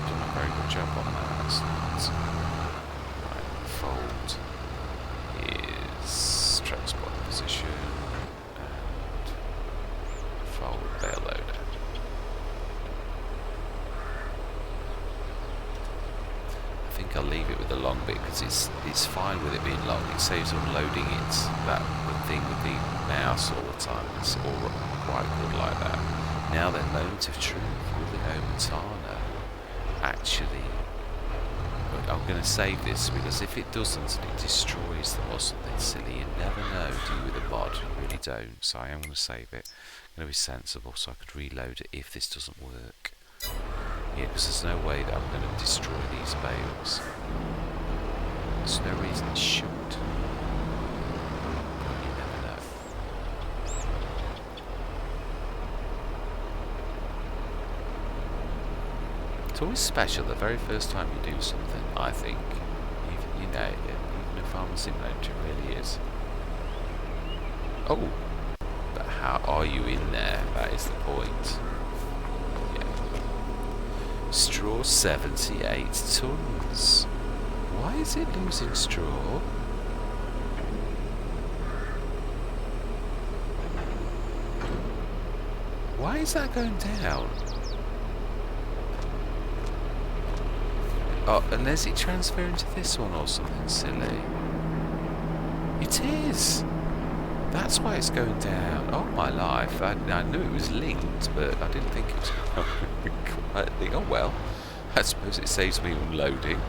done a very good job on that. Excellent. Right, fold. Is track spot position and fold bale loader. I think I'll leave it with the long bit because it's fine with it being long. It saves unloading it, that thing with the mouse all the time. It's all quite good like that. Now then, moment of truth. Will the Omatana actually? I'm going to save this because if it doesn't, it destroys them or something silly. You never know, do you, with a mod? You really don't. So I am going to save it. I'm going to be sensible so I could reload it if this doesn't work. Yeah, because there's no way that I'm going to destroy these bales. There's no reason it should. You never know. It's always special the very first time you do something, I think. Even, you know, even a Farming Simulator really is. Oh! But how are you in there? That is the point. Yeah. Straw 78 tons. Why is it losing straw? Why is that going down? Oh, and is it transferring to this one or something silly? It is! That's why it's going down. Oh my life, I knew it was linked, but I didn't think it was quietly. Oh well, I suppose it saves me unloading.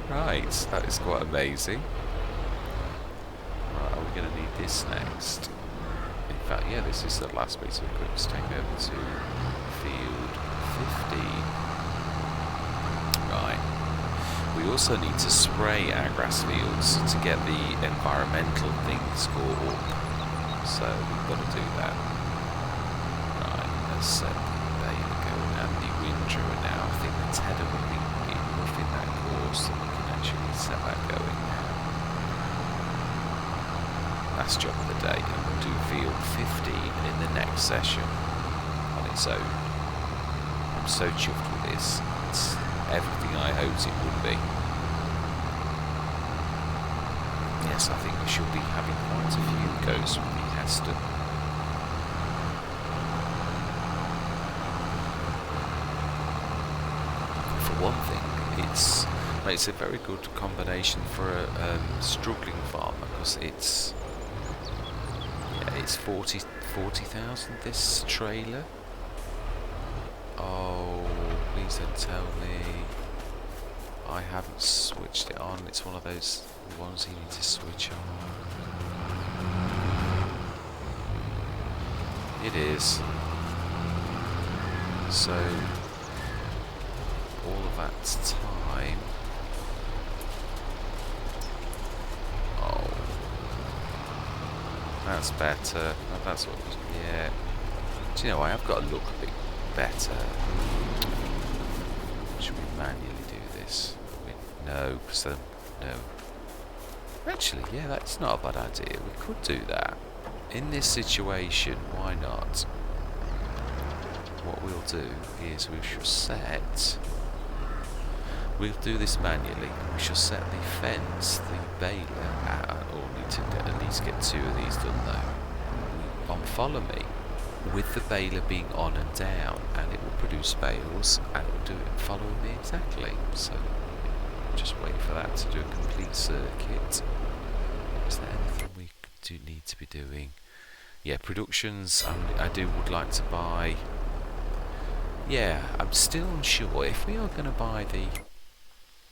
Right, that is quite amazing. Right, are we going to need this next? In fact, yeah, this is the last piece of equipment. Let's take it over to field 15. Right. We also need to spray our grass fields to get the environmental thing score up. So we've got to do that. Right, let's set the baler going and the windrower now. I think the tether will be enough in that course that we can actually set that going now. Last job of the day, and we'll do field 15 in the next session on its own. I'm so chuffed with this. It's everything I hoped it would be. Yes, I think we should be having quite a few goes with the Heston. For one thing, it's a very good combination for a struggling farmer, because it's 40,000 this trailer. Oh, please don't tell me I haven't switched it on. It's one of those ones you need to switch on. It is. So all of that time. Oh, that's better. That's what. Yeah. Do you know, I have got to look a bit better. Should we manually do this? No, because then no. Actually, yeah, that's not a bad idea. We could do that. In this situation, why not? What we'll do is we shall set... We'll do this manually. We shall set the fence, the baler, or need to at least get 2 of these done though. Follow me. With the baler being on and down, and it will produce bales, and it will do it following me exactly. So just wait for that to do a complete circuit. Is there anything we do need to be doing? Yeah, productions. I would like to buy. Yeah, I'm still unsure if we are going to buy the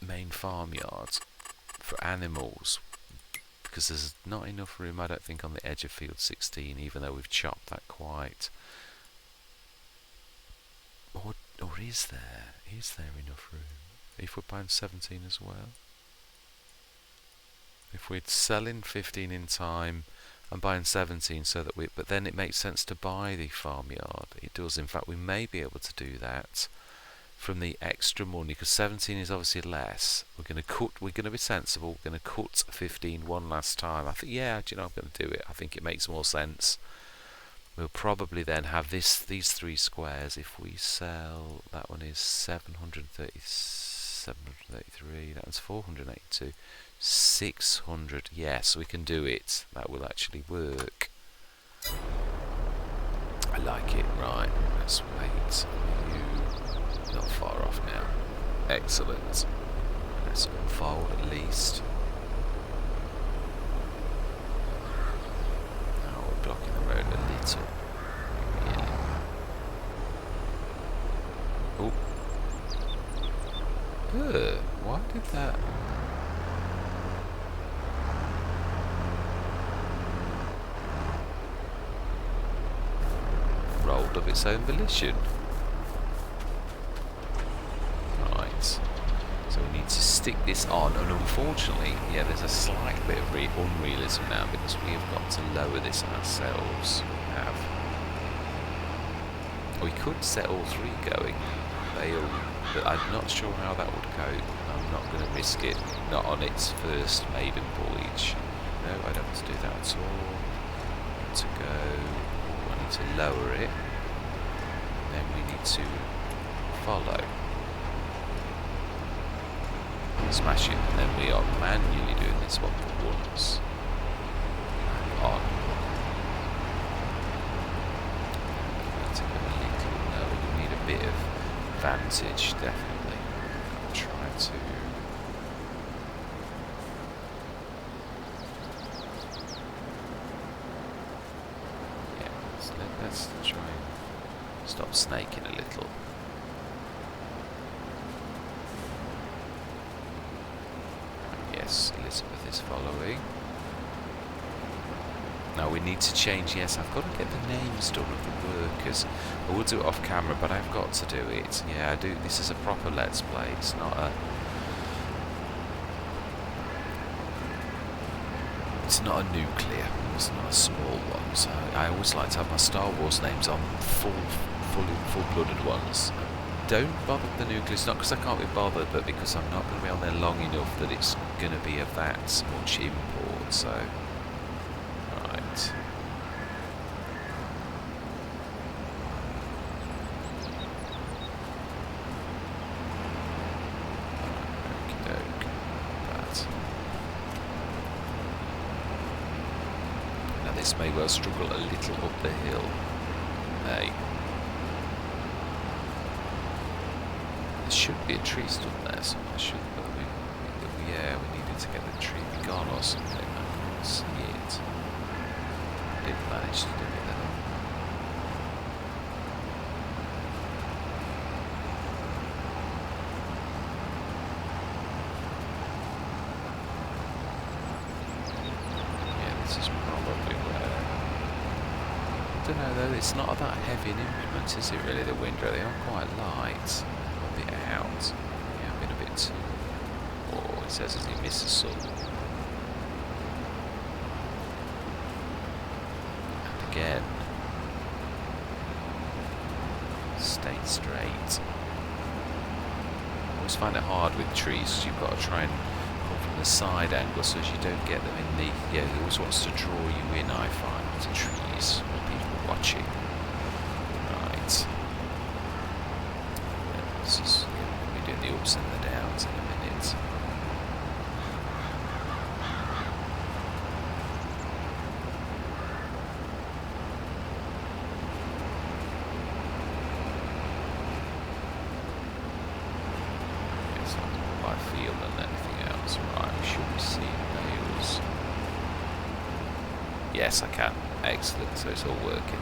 main farmyard for animals, because there's not enough room, I don't think, on the edge of field 16, even though we've chopped that quite. Or is there? Is there enough room? If we're buying 17 as well? If we're selling 15 in time and buying 17, so that but then it makes sense to buy the farmyard. It does. In fact, we may be able to do that from the extra money, because 17 is obviously less. We're going to cut. We're going to be sensible. We're going to cut 15 one last time. I think, yeah, do you know, I'm going to do it. I think it makes more sense. We'll probably then have these 3 squares. If we sell, that one is 733. That one's 482. 600. Yes, we can do it. That will actually work. I like it. Right, let's wait. You not far off now. Excellent. Let's unfold at least. Now we're blocking the road a little. Really. Oh. Why did that? Rolled of its own volition. stick this on, and unfortunately, yeah, there's a slight bit of unrealism now because we have got to lower this ourselves. We have. We could set all three going, but I'm not sure how that would go. I'm not going to risk it, not on its first maiden voyage. No, I don't want to do that at all. I want to go. I need to lower it. Then we need to follow. Smash it, and then we are manually doing this one for once. And on. We need to go a little lower. We need a bit of vantage, definitely. I'll try to. Yeah, let's try and stop snaking a little. Yes, Elizabeth is following. Now we need to change, yes, I've got to get the names done of the workers. I will do it off camera, but I've got to do it. Yeah, I do. This is a proper Let's Play. It's not a... It's not a nuclear. It's not a small one. So I always like to have my Star Wars names on full-blooded ones. Don't bother with the nucleus, not because I can't be bothered, but because I'm not going to be on there long enough that it's going to be of that much import, so... Right. Okey-doke. That. Now this may well struggle a little up the hill. Hey. Should be a tree stood there, so I should, but yeah, we needed to get the tree gone or something. I couldn't see it. Didn't manage to do it though. Yeah, this is probably where. I don't know though, it's not that heavy an implement, is it really, the windrow? They are quite light. Out. Yeah, I've been a bit too... Oh, it says as he misses some. And again. Stay straight. I always find it hard with trees because you've got to try and come from the side angle so as you don't get them in the... Yeah, it always wants to draw you in, I find, to trees when people are watching. Right. This is... doing the ups and the downs in a minute. It's not more by feel than anything else. Right, we should be seeing nails. Yes, I can. Excellent, so it's all working.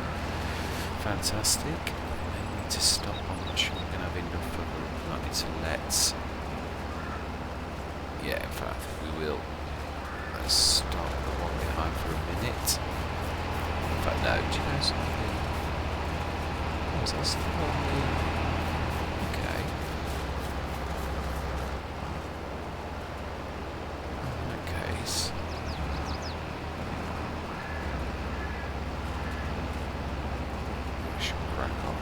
Fantastic. I need to stop. I'm not sure we're going to have enough of a... I need to let... Yeah, in fact, I think we will. Let's stop the one behind for a minute. In fact, no, do you know something? Oh, is that still on the... Okay. In that case... We should crack on.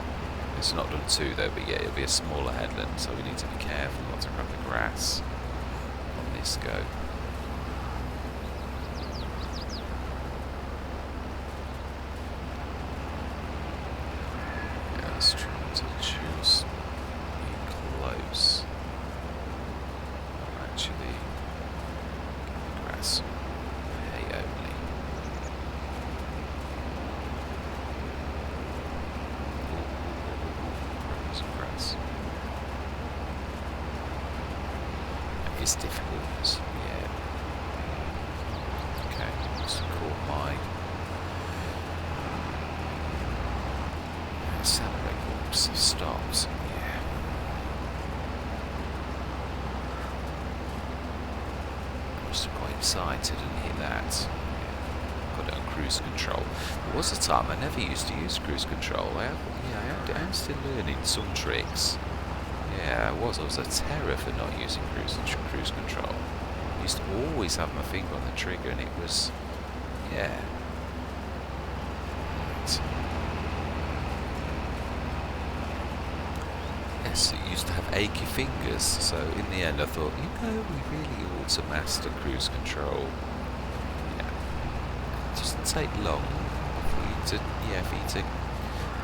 It's not done too though, but yeah, it'll be a smaller headland, so we need to be careful not to grab the grass on this go. Yeah, let's try to choose be close. Actually, grass hay only. It's difficult, yeah. Okay, just caught my accelerate. Oops, stopped. Yeah. I'm just quite excited and hit that. Got it on cruise control. There was a time I never used to use cruise control. I'm still learning some tricks. Yeah, I was a terror for not using cruise control. I used to always have my finger on the trigger, and it was, yeah. Right. Yes, it used to have achy fingers, so in the end I thought, we really ought to master cruise control. Yeah. It doesn't take long for you to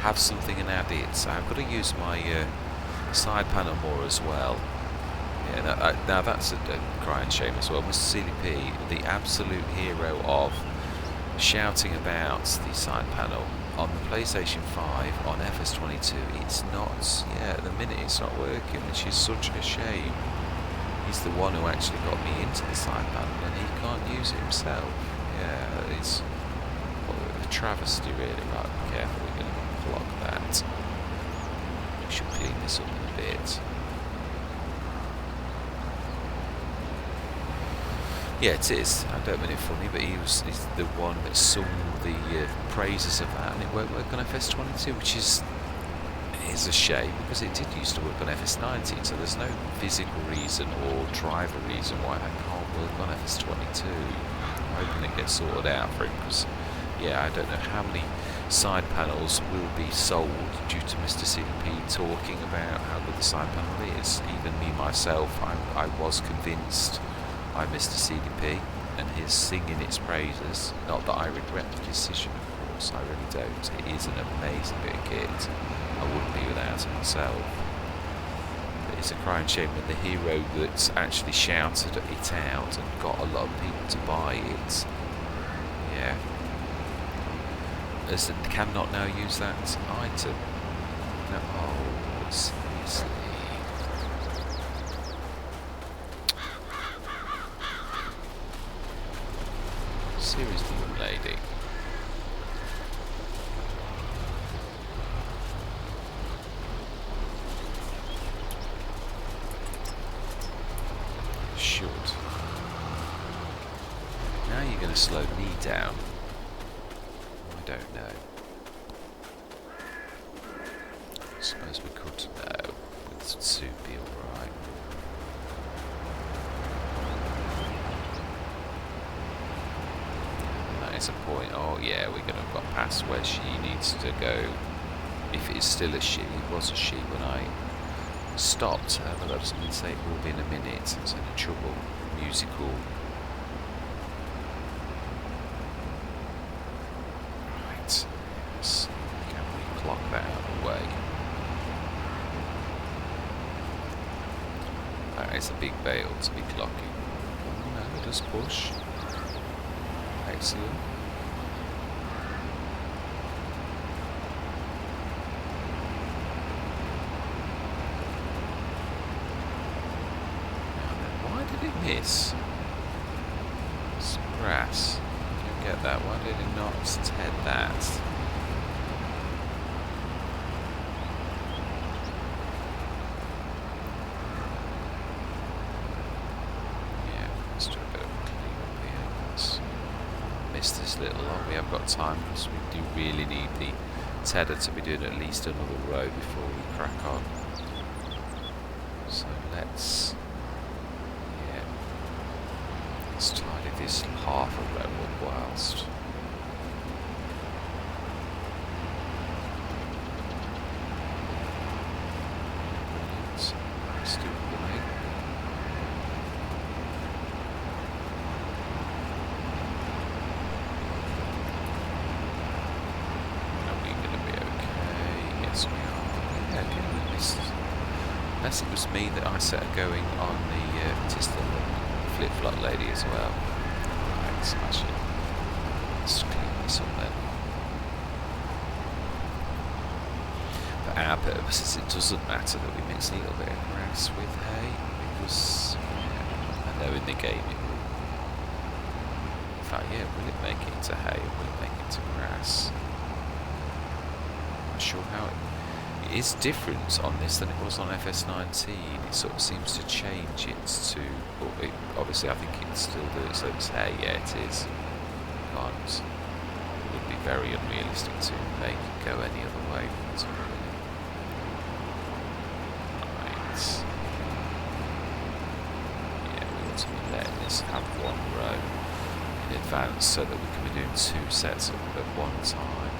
have something and add it. So I've got to use my side panel more as well. Yeah, now that's a crying shame as well. Mr. CDP, the absolute hero of shouting about the side panel on the PlayStation 5 on FS22, it's not, at the minute it's not working, which is such a shame. He's the one who actually got me into the side panel and he can't use it himself. Yeah, it's a travesty really. Right, be careful, we're going to block that. We should clean this up a bit. Yeah, it is. I don't mean it funny, but he's the one that sung the praises of that, and it won't work on FS22, which is a shame because it did used to work on FS19. So there's no physical reason or driver reason why that can't work on FS22. I'm hoping it gets sorted out for him because, I don't know how many side panels will be sold due to Mr. CDP talking about how good the side panel is. Even me myself, I was convinced. I Mr. CDP and his singing its praises. Not that I regret the decision, of course, I really don't. It is an amazing bit of kit. I wouldn't be without it myself. But it's a crying shame when the hero that actually shouted it out and got a lot of people to buy it, cannot now use that item. No, oh, seriously. Seriously, young lady. Should. Now you're going to slow me down. I don't know. I suppose we could know. Would Sue be alright? A point. Oh yeah, we're going to have got past where she needs to go. If it is still a she, it was a she when I stopped. But that doesn't mean to say it will be in a minute. It's any trouble. Musical. Right. Yes. Can we clock that out of the way? That is a big bail to be clocking. Oh no, just push. Excellent. Why did it miss? It's grass. I don't get that. Why did it not head that? Yeah, let's do a bit of a clean up here. Let's miss this little lot. We have got time because we do really need the tether to be doing at least another row before we crack on. So let's tidy this half a row up whilst. Let's do it away. Are we going to be okay? Yes, we are. Yeah, okay, we missed. Unless it was me that I set her going on the just the flip-flop lady as well. Right, smash it. Let's clean this up then. For our purposes, it doesn't matter that we mix a little bit of grass with hay, because I know in the game it will. In fact, will it make it into hay or will it make it into grass? I'm not sure how it is different on this than it was on FS19. It sort of seems to change it to, well, obviously I think it still does, so it's hay, it is. Can't, it would be very unrealistic to make it go any other way. Right. one row in advance so that we can be doing 2 sets at one time.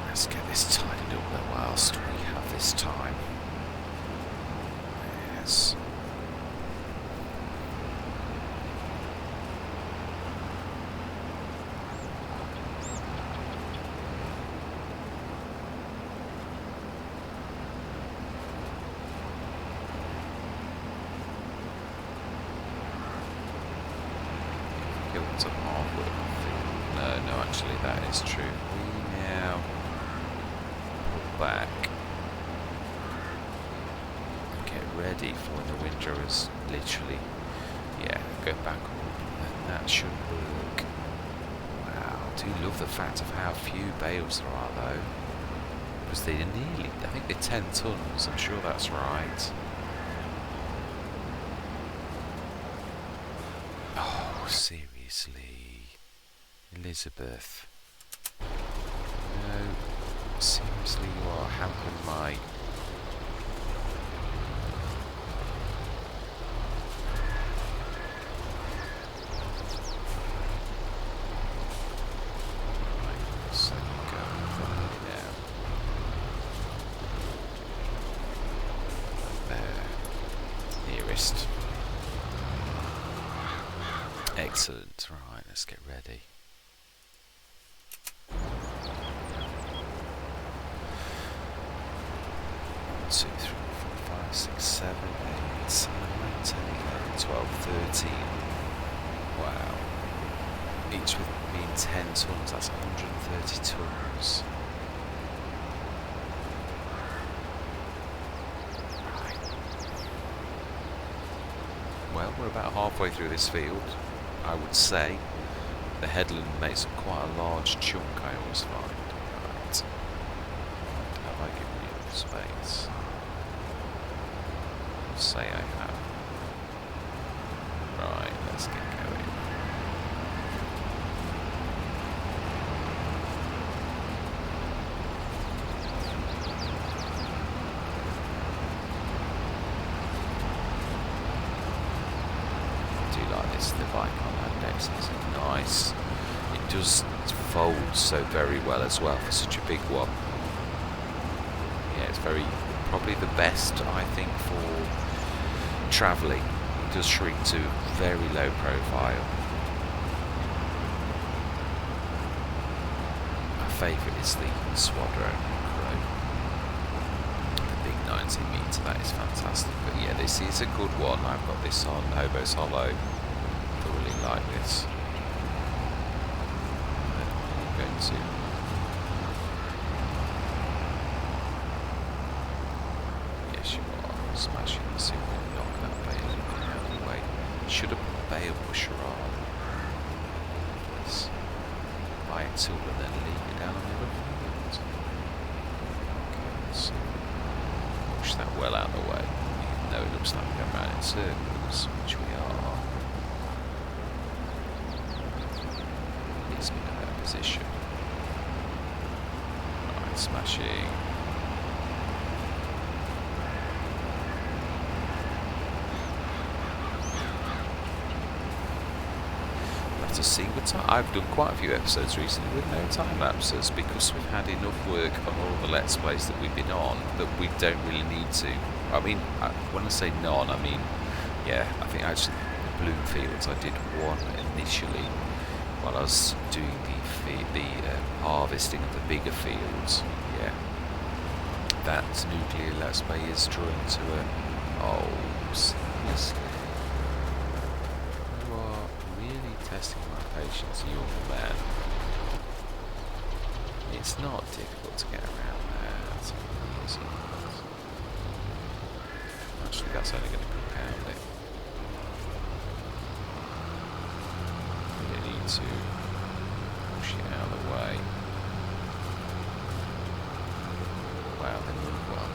Let's get this tidied up though whilst we have this time. Yes. Guilt of hard work. No, actually that is true. We now back and get ready for when the windrow is literally, go back up, and that should work. Wow, I do love the fact of how few bales there are though, because they're nearly, I think they're 10 tons, I'm sure that's right. Oh, seriously, Elizabeth. No. Seriously, you are hampering my... Right, so go now. There. Nearest. Excellent. Right, let's get ready. 2, 3, 4, 5, 6, 7, 8, 9, 10, 11, 12, 13. Wow. Each with being 10 tons, that's 130 tons. Right. Well, we're about halfway through this field. I would say the headland makes up quite a large chunk, I always find. Right. Have I given you enough space? Say I have. Right, let's get going. I do like this, the bike on that deck, is nice. It does fold so very well as well for such a big one. Yeah, it's probably the best, I think, for travelling. It does shrink to very low profile. My favourite is the Squadron Pro. The big 90 metre, that is fantastic. But yeah, this is a good one. I've got this on Hobo's Hollow. Thoroughly like this. I'm going to smashing the see if we can knock that bale out of the way. Should have put a bale pusher on. Let's buy a tool and then leave it down on the other field. Okay, so push that well out of the way, even though it looks like we're going round in circles, which we are. Needs to be in a better position. Right, smashing. To see what I've done quite a few episodes recently with no time lapses because we've had enough work on all the Let's Plays that we've been on that we don't really need to. I mean, when I say none, I mean, yeah, I think actually the Bloomfields I did one initially while I was doing the harvesting of the bigger fields. Yeah, that nuclear Let's Play is drawing to a... Oh, seriously? Testing my patience, young man. It's not difficult to get around there. It's easy. Actually, that's only going to compound it. We need to push it out of the way. Wow, they move well.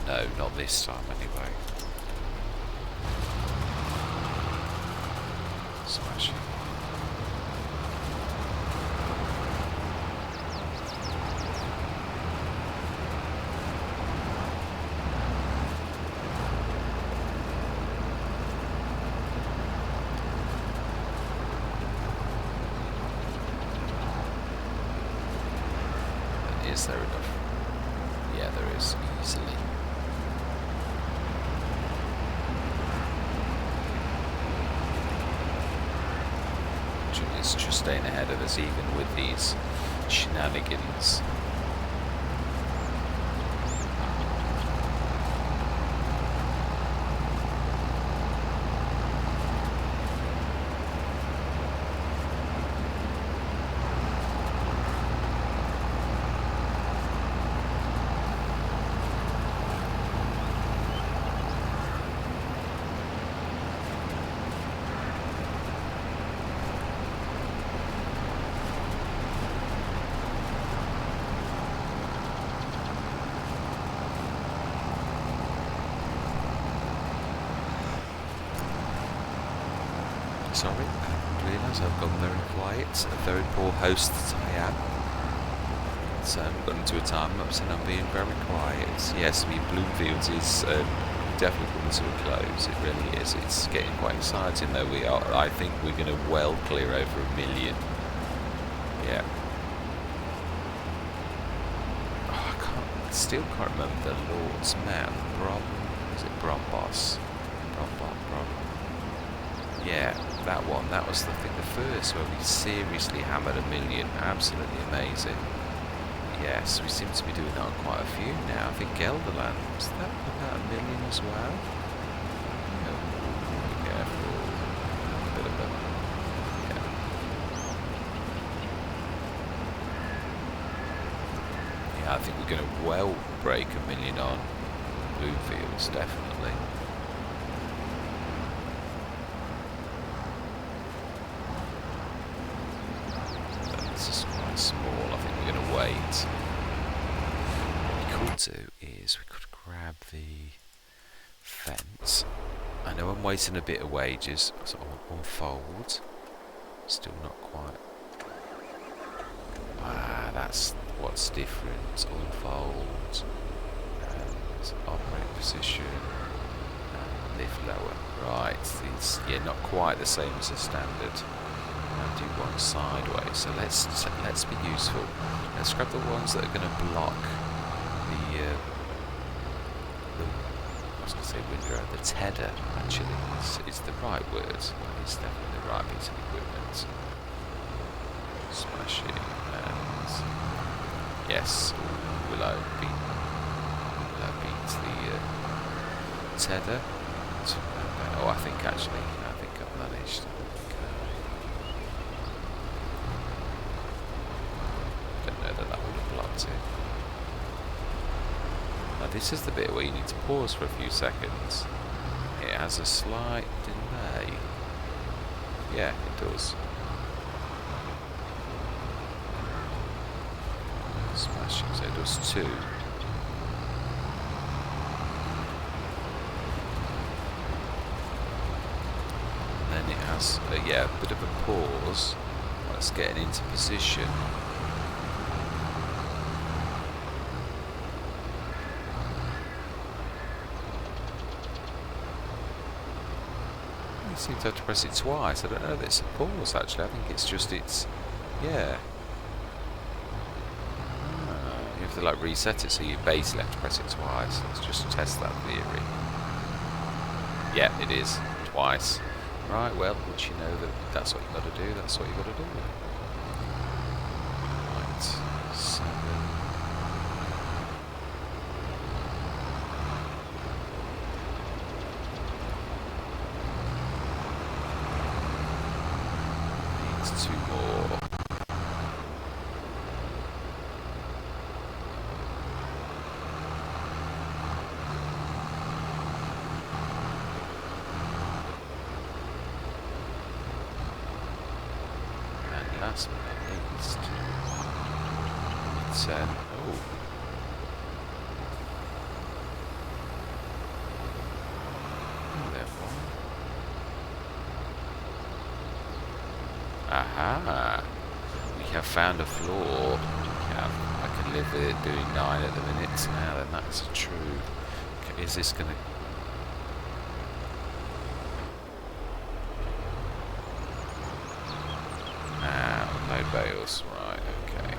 No, not this time anyway. Smashing. Is there enough? Yeah, there is, easily. It's just staying ahead of us even with these shenanigans. Sorry, I realise I've gone very quiet, a very poor host that I am. So I've got into a time lapse and I'm being very quiet. Yes, I mean Bloomfields is definitely coming to a close, it really is. It's getting quite exciting though. I think we're going to well clear over 1 million. Yeah. Oh, I still can't remember the Lord's man. Is it Brombos? Yeah, that one. That was, I think, the first where we seriously hammered 1 million. Absolutely amazing. Yes, we seem to be doing that on quite a few now. I think Gelderland, was that about 1 million as well? Oh, be careful. A bit of a... Yeah. Yeah, I think we're going to well break 1 million on Bloomfields, definitely. Small, I think we're going to wait. What we could do is we could grab the fence. I know I'm waiting a bit of wages, so I'll unfold. Still not quite. Ah, that's what's different. Unfold and operate position and lift lower. Right, it's not quite the same as a standard. Do one sideways, so let's be useful. Let's grab the ones that are going to block the I was going to say windrow, the tedder. Actually, it's the right word. It's definitely the right piece of equipment. Smash it, and yes, Willow beats the tedder. Oh, I think I've managed. That would have blocked it. Now this is the bit where you need to pause for a few seconds. It has a slight delay. Yeah, it does. Smashing, so it does 2. And then it has a bit of a pause while it's getting into position. You seem to have to press it twice. I don't know if it's a pause actually. I think it's just yeah. You have to like reset it, so you basically have to press it twice. Let's just test that theory. Yeah, it is twice. Right. Well, once you know that's what you got to do, that's what you got to do. Right. 7. Needs 2 more. And last but not least, 10. Oh. Aha! We have found a flaw. I can live with it doing 9 at the minute. Now then, that's true. Okay, is this going to... no bales. Right, okay.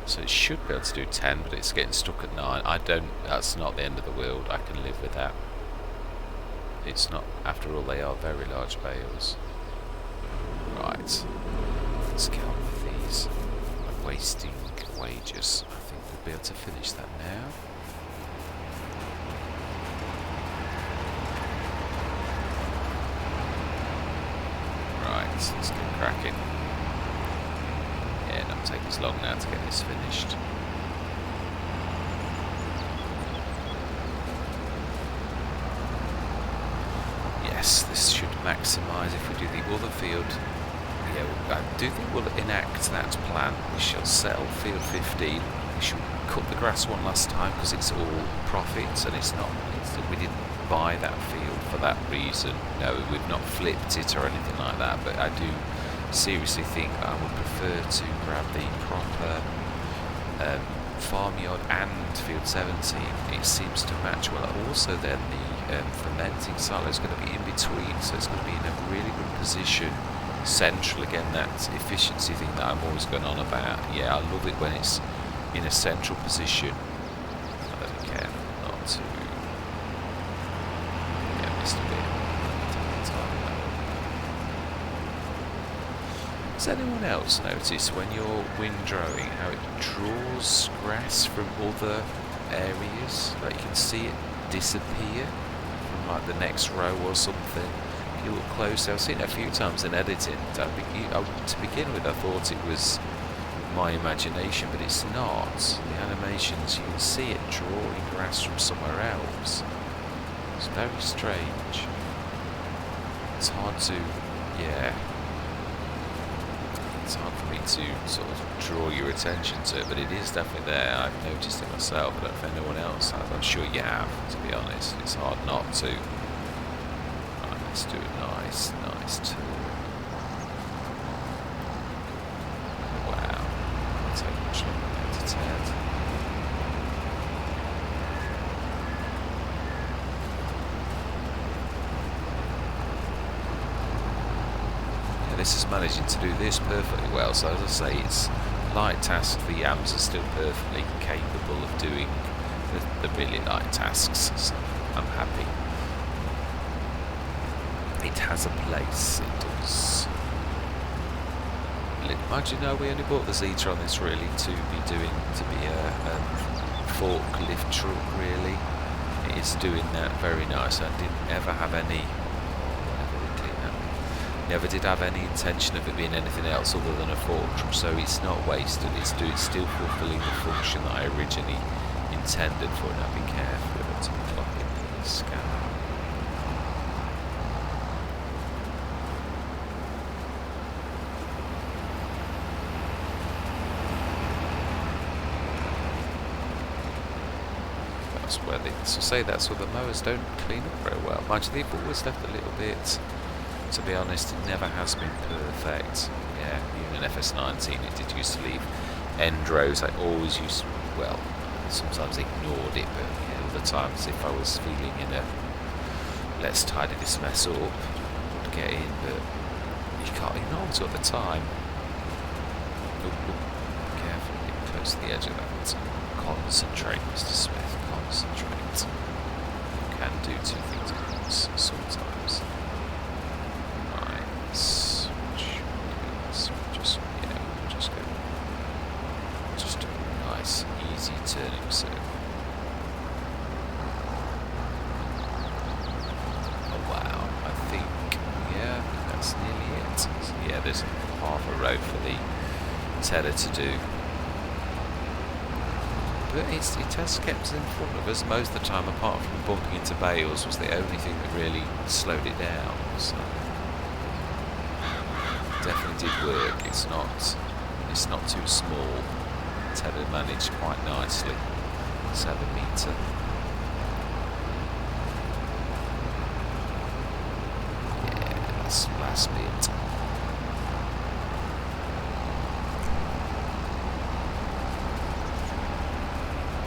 So it should be able to do 10, but it's getting stuck at 9. That's not the end of the world. I can live with that. It's not, after all, they are very large bales. Right. Let's get on with these. I'm wasting wages. I think we'll be able to finish that now. Right, let's get cracking. Yeah, not take as long now to get this finished. Yes, this should maximise if we do the other field. Yeah, I do think we'll enact that plan. We shall sell field 15. We shall cut the grass one last time because it's all profits and it's not. We didn't buy that field for that reason. No, we've not flipped it or anything like that. But I do seriously think I would prefer to grab the proper farmyard and field 17. It seems to match well. Also, then the fermenting silo is going to be in between, so it's going to be in a really good position. Central again, that efficiency thing that I'm always going on about. Yeah, I love it when it's in a central position. Again, not to missed a bit. Does anyone else notice when you're windrowing how it draws grass from other areas? Like you can see it disappear from like the next row or something. If you look closer, I've seen it a few times in editing. To begin with, I thought it was my imagination, but it's not. The animations, you can see it drawing grass from somewhere else. It's very strange. It's hard to, it's hard for me to sort of draw your attention to it, but it is definitely there. I've noticed it myself. I don't know if anyone else has. I'm sure you have, to be honest. It's hard not to. Right, let's do a nice turn. Wow. It'll take much longer than to turn. This is managing to do this perfectly well, so as I say, it's light task. The yams are still perfectly capable of doing the really light tasks, so I'm happy. It has a place, it does. Imagine we only bought the Zeta on this really to be a forklift truck really. It is doing that very nice. I didn't ever have any. Never did have any intention of it being anything else other than a fork truck, so it's not wasted. It's still fulfilling the function that I originally intended for it. Now be careful with it. Clock in the scanner. That's where that's where the mowers don't clean up very well. Mind you, they've always left a little bit. To be honest, it never has been perfect. Yeah, even in FS19 it did used to leave end rows. I always used to, well, sometimes ignored it, but yeah, other times if I was feeling in a let's tidy this mess up, I would get in, but you can't ignore it at the time. Careful, get close to the edge of that. Concentrate, Mr. Smith, concentrate. You can do two things at once sometimes. Just a nice, easy turning circle. Oh wow, I think that's nearly it. So, yeah, there's half a row for the teller to do. but it has kept us in front of us most of the time, apart from bumping into bales was the only thing that really slowed it down. So definitely did work. It's not too small. Tether managed quite nicely. 7 metre. Yeah, that's last bit.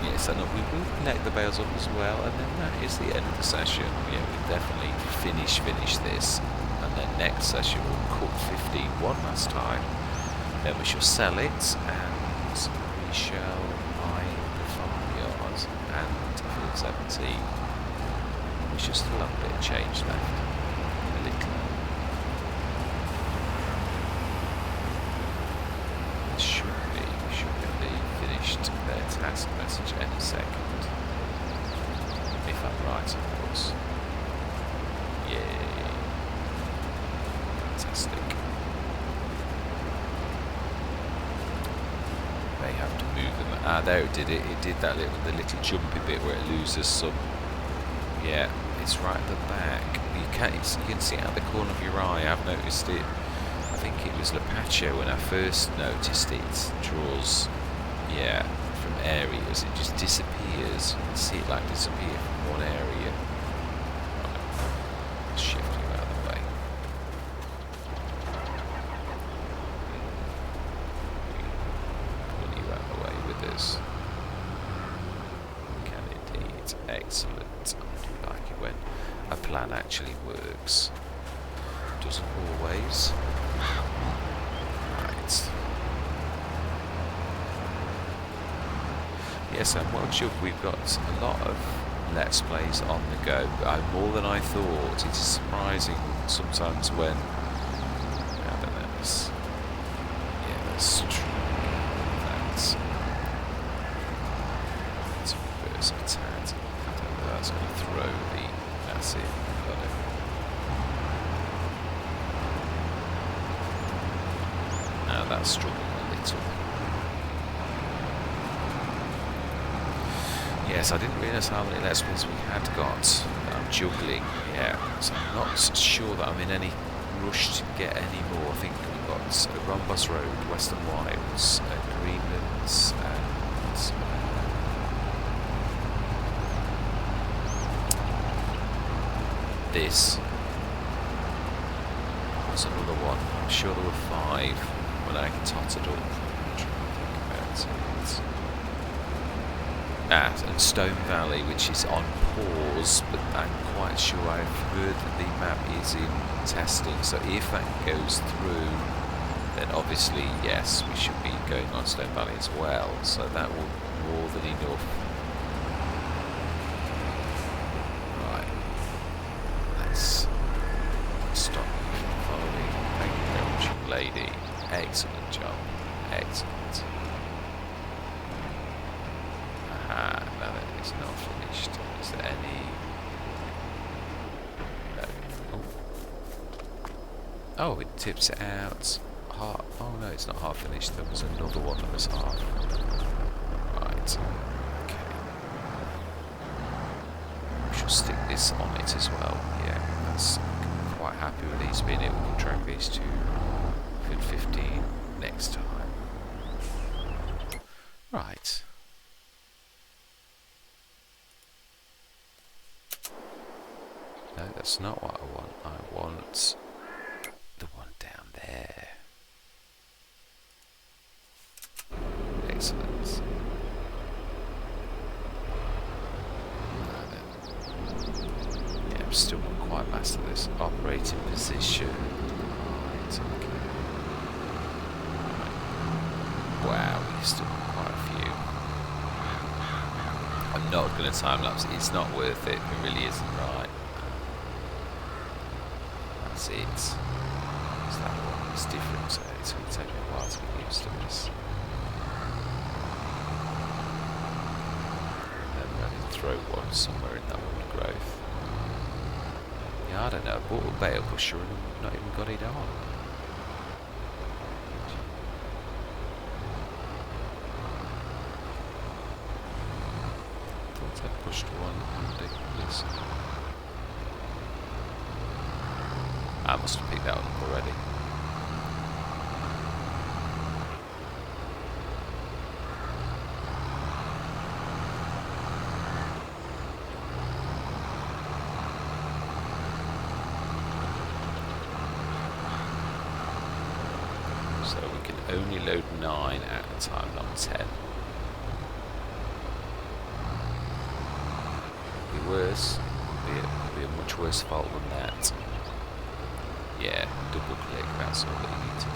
Yes, and we will connect the bales up as well, and then that is the end of the session. Yeah, we'll definitely finish this, and then next session we'll cut 15 one last time. Then we shall sell it, and we shall buy the farmyard and field 17. We should still have a bit of change left. A little. Should be finished their task message any second. If I'm right, of course. Yay. Fantastic. They have to move them. Ah, there it did it. It did that the little jumpy bit where it loses some. Yeah, it's right at the back. You can see it out the corner of your eye. I've noticed it. I think it was Lapacho when I first noticed it. Draws, yeah, from areas. It just disappears. You can see it like disappear from one area. Right. Shift you out of the way. Pull you out of the way with this. Can indeed. Excellent. I do like it when a plan actually works. Doesn't always. Right. Yes, and well, Chuck, we've got a lot of Let's Plays on the go. More than I thought. It is surprising sometimes when... I don't know, yeah, that's true. Let's reverse a tad. I don't know, that's going to throw the massive... Now that's struggling a little. Yes, I didn't realise how many Let's Plays we had got. I'm juggling, yeah. So I'm not sure that I'm in any rush to get any more. I think we've got Rombos Road, Western Wilds, Greenlands, and this. What's another one? I'm sure there were 5 when I totted up. I'm trying to think about it. And Stone Valley, which is on pause, but I'm quite sure I've heard that the map is in testing, so if that goes through, then obviously, yes, we should be going on Stone Valley as well, so that will more than enough. Right, let's stop following. Thank you very much, young lady. Excellent job, excellent. No, that is not finished. Is there any... No. Oh, it tips it out. Half. Oh no, it's not half finished. There was another one that was half. Right. Okay. We shall stick this on it as well. Yeah, that's I'm quite happy with these being able to drag these to 15 next time. Right. No, that's not what I want. I want the one down there. Excellent. Yeah, I'm still not quite master this. Operating position. Right, okay. Right. Wow, we've still got quite a few. I'm not going to time lapse. It's not worth it. It really isn't right. That's it. It's that one. It's different, so it's going to take me a while to get used to this. And then I did throw one somewhere in that wood growth. Yeah, I don't know. I bought a bale pusher and I've not even got it on. pushed one handy, please. I must have picked that up already. So we can only load 9 at a time, not 10. Be worse. Be a much worse fault than that. Yeah, double click, that's all that you need to do.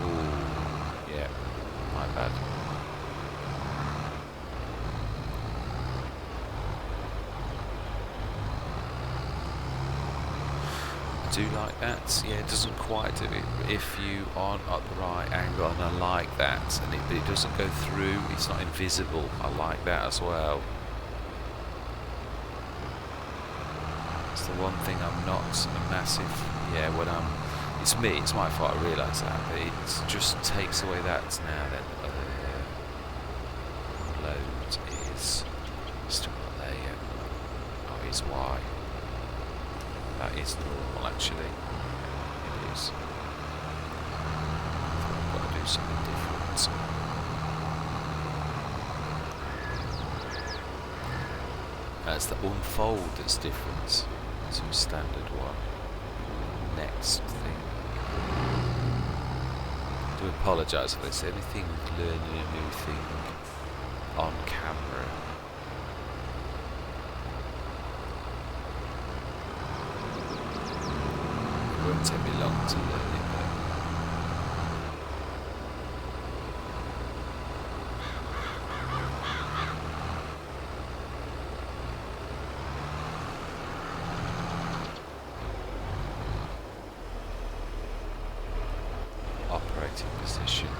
Ooh, yeah, my bad. I do like that. Yeah, it doesn't quite do it if you aren't at the right angle, and I like that. And it doesn't go through, it's not invisible. I like that as well. It's the one thing I'm not a massive, yeah, when it's me, it's my fault, I realise that, but it just takes away that now then. Load is still not there yet. Oh, it's Y. That is normal actually. It is. I've got to do something different. It's the unfold that's different to standard one. Next thing. I do apologise for this. Anything with learning a new thing on camera. It won't take me long to learn it, but operating position.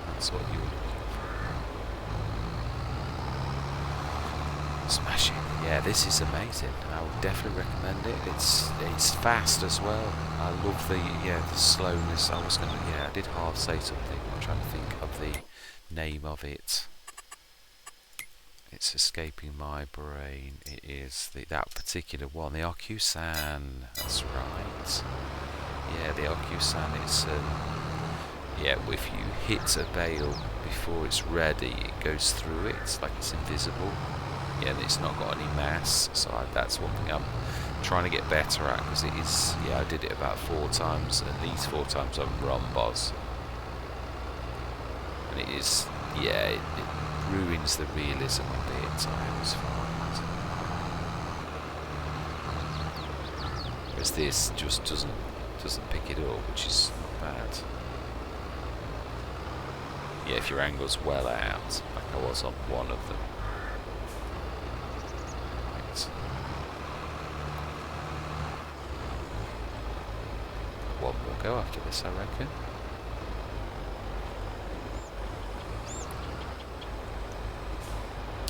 That's what you're looking for. Smashing. Yeah, this is amazing. I would definitely recommend it. It's fast as well. I love the slowness. I did half say something. I'm trying to think of the name of it. It's escaping my brain. It is that particular one, the Okusan. That's right. Yeah, the Okusan is. If you hit a bale before it's ready, it goes through it. It's like it's invisible. Yeah, and it's not got any mass. So that's one thing I'm trying to get better at, because it is. Yeah, I did it about 4 times, at least 4 times on Rombos, and it is. Yeah, it ruins the realism a bit, I always find. Whereas this just doesn't pick it up, which is not bad. Yeah, if your angle's well out, like I was on one of them. Right. One more go after this, I reckon.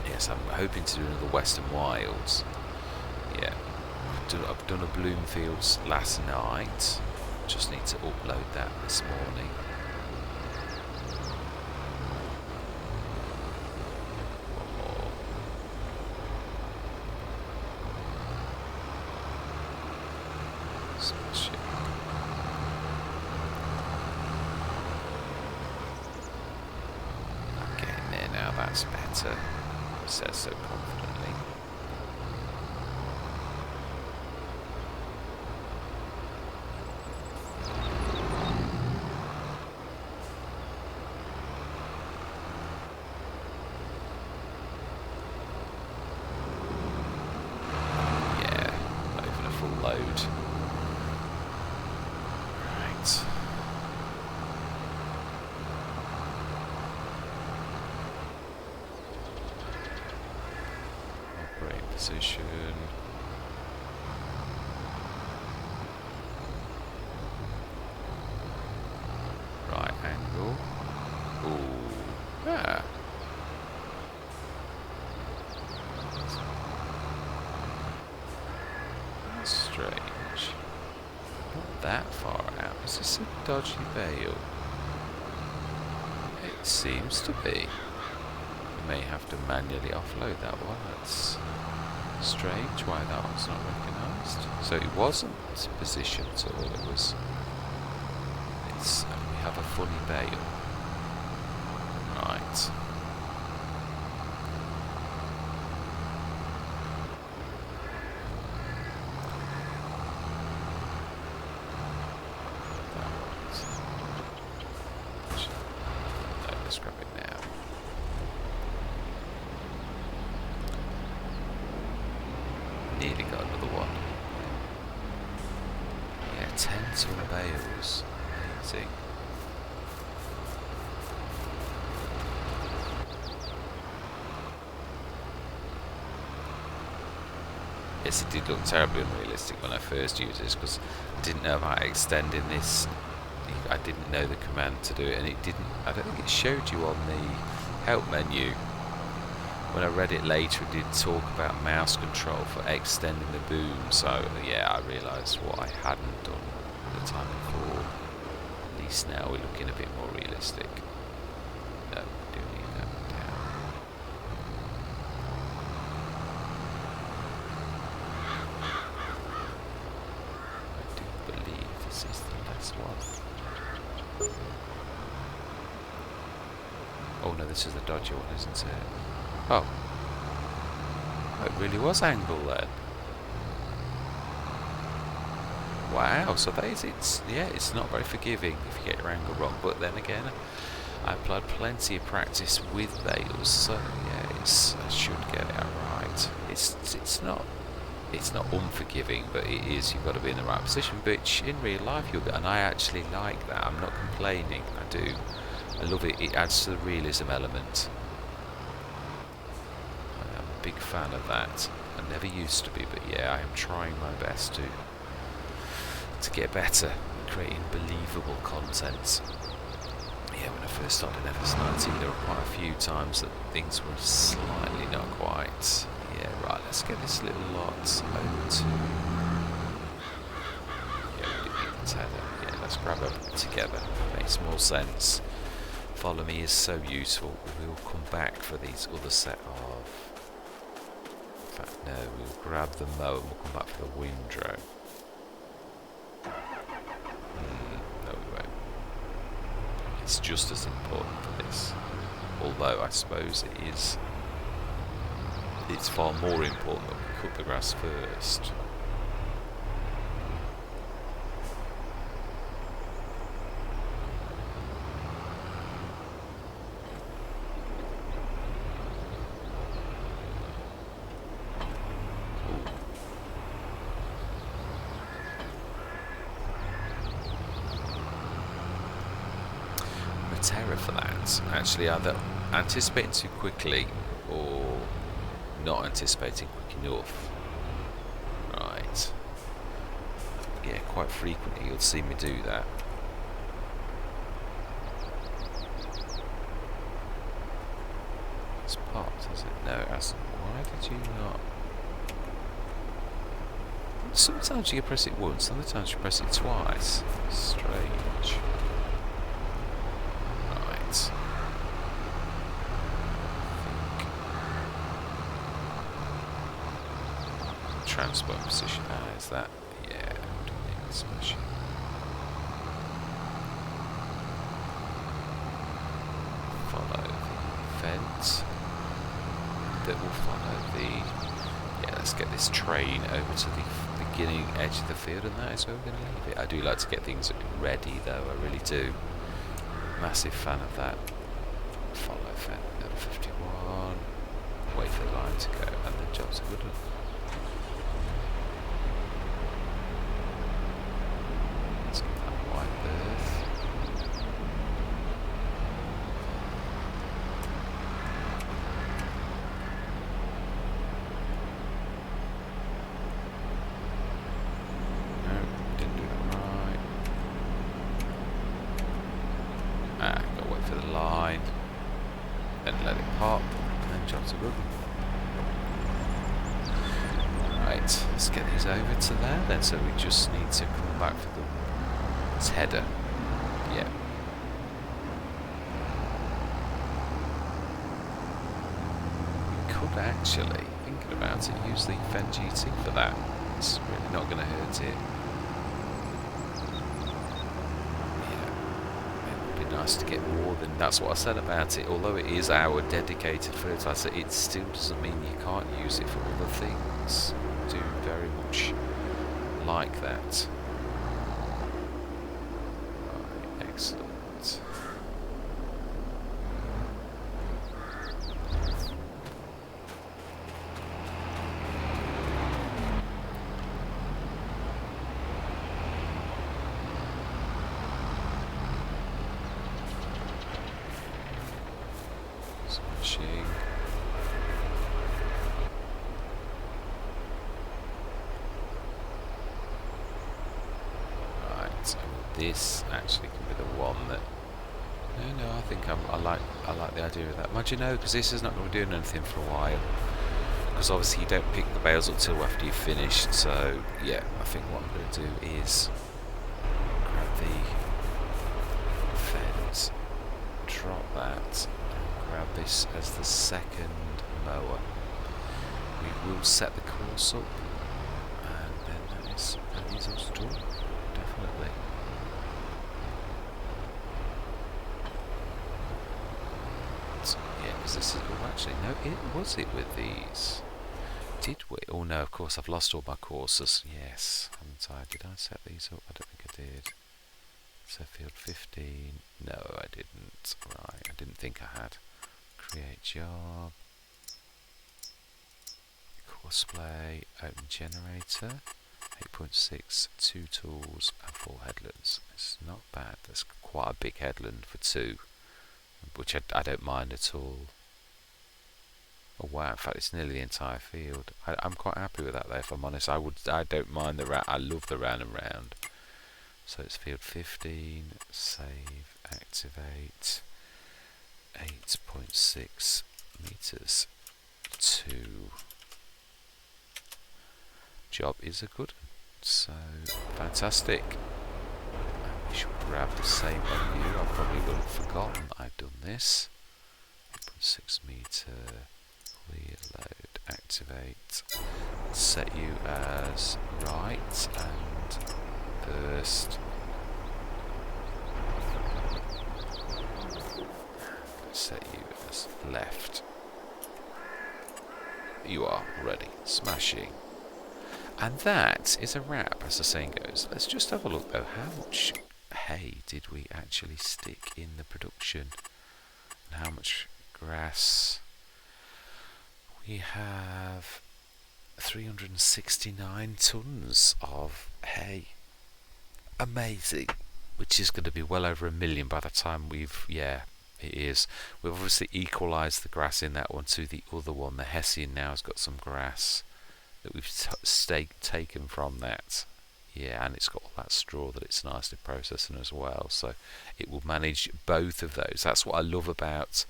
Yes, I'm hoping to do another Western Wilds. Yeah, I've done a Bloomfields last night. Just need to upload that this morning. One more. Smash it. I'm getting there now, that's better. It says so confidently. Position. Right angle. strange. Not that far out. Is this a dodgy bale? It seems to be. You may have to manually offload that one. That's strange why that one's not recognised. So it wasn't positioned at all. It was. We have a funny bale. Right. Let's grab it now. Nearly got another one. Yeah, 10-ton bales. Amazing. Yes, it did look terribly unrealistic when I first used this because I didn't know about extending this. I didn't know the command to do it, and it didn't. I don't think it showed you on the help menu. When I read it later, it did talk about mouse control for extending the boom. So yeah, I realised what I hadn't done at the time before. At least now we're looking a bit more realistic. No, we do need that down. I do believe this is the last one. Oh no, this is the dodgy one, isn't it? Oh. It really was angle then. Wow, so that is, it's not very forgiving if you get your angle wrong, but then again, I applied plenty of practice with bales, so yeah, I should get it right. It's not unforgiving, but it is, you've got to be in the right position, which in real life you'll get, and I actually like that. I'm not complaining, I do. I love it, it adds to the realism element. I'm a big fan of that. I never used to be, but yeah, I am trying my best to get better at creating believable content. Yeah, when I first started FS22, there were quite a few times that things were slightly not quite. Yeah, right, let's get this little lot over to... Yeah, we didn't need the tether. Yeah, let's grab everything together. Makes more sense. Follow me is so useful. We will come back for these other set of... In fact, no, we'll grab the mower and we'll come back for the windrow. No, we won't. It's just as important for this. Although, I suppose it is... It's far more important that we cut the grass first. I'm a terror for that. Actually, either anticipating too quickly or not anticipating quick enough. Right. Yeah, quite frequently you'll see me do that. It's popped, is it? No, it hasn't. Why did you not? Sometimes you can press it once, sometimes you press it twice. Strange. Right. Transport position. Ah, is that? Yeah, don't need this machine. Follow the fence. That will follow the. Yeah, let's get this train over to the beginning edge of the field, and that is where we're going to leave it. I do like to get things ready, though. I really do. Massive fan of that. Follow fence. Number 51. Wait for the line to go, and then jobs are good. Let's get that wide berth. No, didn't do that right. Ah, gotta wait for the line. Then let it pop, and then jobs are good. over to there then, so we just need to come back for the header. Yeah. We could actually, thinking about it, use the Fen GT for that. It's really not going to hurt it. Nice to get more than that's what I said about it. Although it is our dedicated fertilizer, it still doesn't mean you can't use it for other things. I do very much like that. Right, excellent. This actually can be the one that. No, I think I like the idea of that. Mind you, no, because this is not going to be doing anything for a while. Because obviously you don't pick the bales up till after you've finished. So yeah, I think what I'm going to do is grab the fence, drop that, and grab this as the second mower. We will set the course up, and then that is us done. Definitely. Yeah, because this is. Oh, actually, no. Was it with these? Did we? Oh no, of course I've lost all my courses. Yes, haven't I? Did I set these up? I don't think I did. So field 15. No, I didn't. Right, I didn't think I had. Create job. Course play. Open generator. 8.6. 2 tools and 4 headlands. It's not bad. That's quite a big headland for 2. Which I don't mind at all. Oh wow, in fact it's nearly the entire field. I'm quite happy with that though, if I'm honest. I don't mind the I love the round and round. So it's field 15, save, activate, 8.6 meters to job is a good one. So fantastic. We should grab the same menu. I probably would have forgotten I'd done this. 8.6 meter, clear load, activate, set you as right and first. Set you as left. You are ready. Smashing. And that is a wrap, as the saying goes. Let's just have a look though. How much hay did we actually stick in the production? And how much grass? We have 369 tons of hay. Amazing. Which is going to be well over 1 million by the time we've, yeah, it is. We've obviously equalised the grass in that one to the other one. The Hessian now has got some grass that we've taken from that. Yeah, and it's got all that straw that it's nicely processing as well, so it will manage both of those. That's what I love about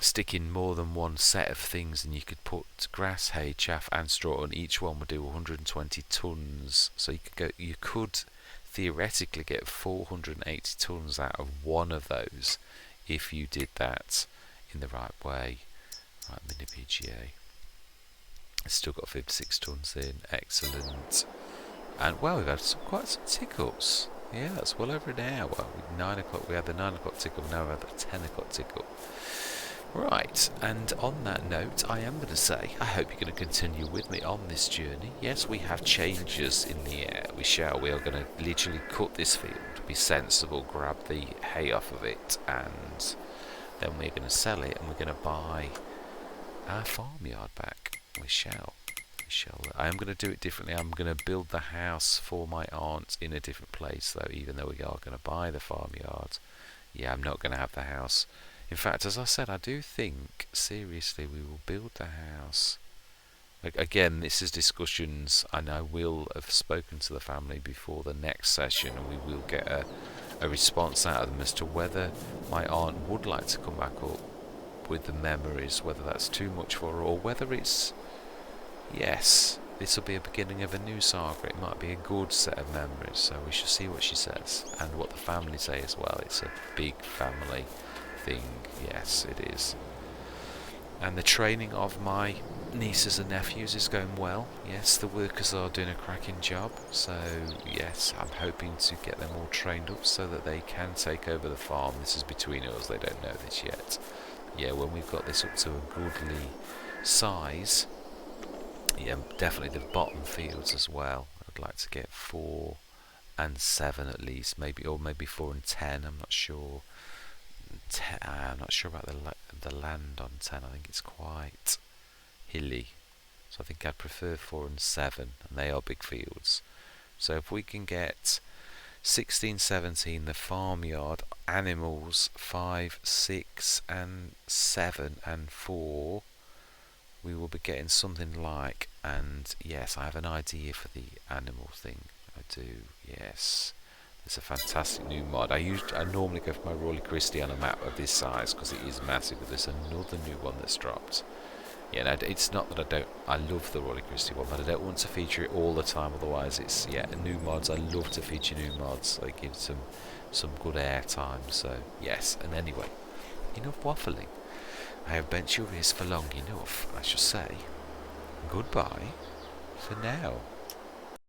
sticking more than one set of things, and you could put grass, hay, chaff and straw on each one. Would do 120 tons, so you could theoretically get 480 tons out of one of those if you did that in the right way. Right, mini PGA. It's still got 56 tons in. Excellent. And well, we've had quite some tick-ups. Yeah, that's well over an hour. With 9 o'clock, we had the 9 o'clock tick-up. Now we have the 10 o'clock tick-up. Right, and on that note, I am going to say, I hope you're going to continue with me on this journey. Yes, we have changes in the air. We are going to literally cut this field, be sensible, grab the hay off of it, and then we're going to sell it, and we're going to buy our farmyard back. We shall. I am going to do it differently. I'm going to build the house for my aunt in a different place, though, even though we are going to buy the farmyard. Yeah, I'm not going to have the house. In fact, as I said, I do think, seriously, we will build the house. Again, this is discussions, and I will have spoken to the family before the next session, and we will get a response out of them as to whether my aunt would like to come back up with the memories, whether that's too much for her, or whether it's yes, this will be a beginning of a new saga. It might be a good set of memories, so we shall see what she says and what the family say as well. It's a big family thing, yes it is. And the training of my nieces and nephews is going well. Yes, the workers are doing a cracking job, so yes, I'm hoping to get them all trained up so that they can take over the farm. This is between us, they don't know this yet. Yeah, when we've got this up to a goodly size, yeah, definitely the bottom fields as well. I'd like to get 4 and 7 at least, maybe, or maybe 4 and 10. I'm not sure. I'm not sure about the land on 10. I think it's quite hilly, so I think I'd prefer 4 and 7, and they are big fields. So if we can get 16, 17, the farmyard, animals 5, 6 and 7 and 4, we will be getting something like, and yes, I have an idea for the animal thing. I do, yes. It's a fantastic new mod. I normally go for my Royal Christie on a map of this size because it is massive, but there's another new one that's dropped. Yeah, no, it's not that I love the Royal Christie one, but I don't want to feature it all the time, otherwise it's, yeah, new mods. I love to feature new mods. They give some good air time, so yes. And anyway, enough waffling. I have bent your ears for long enough. I shall say goodbye for now.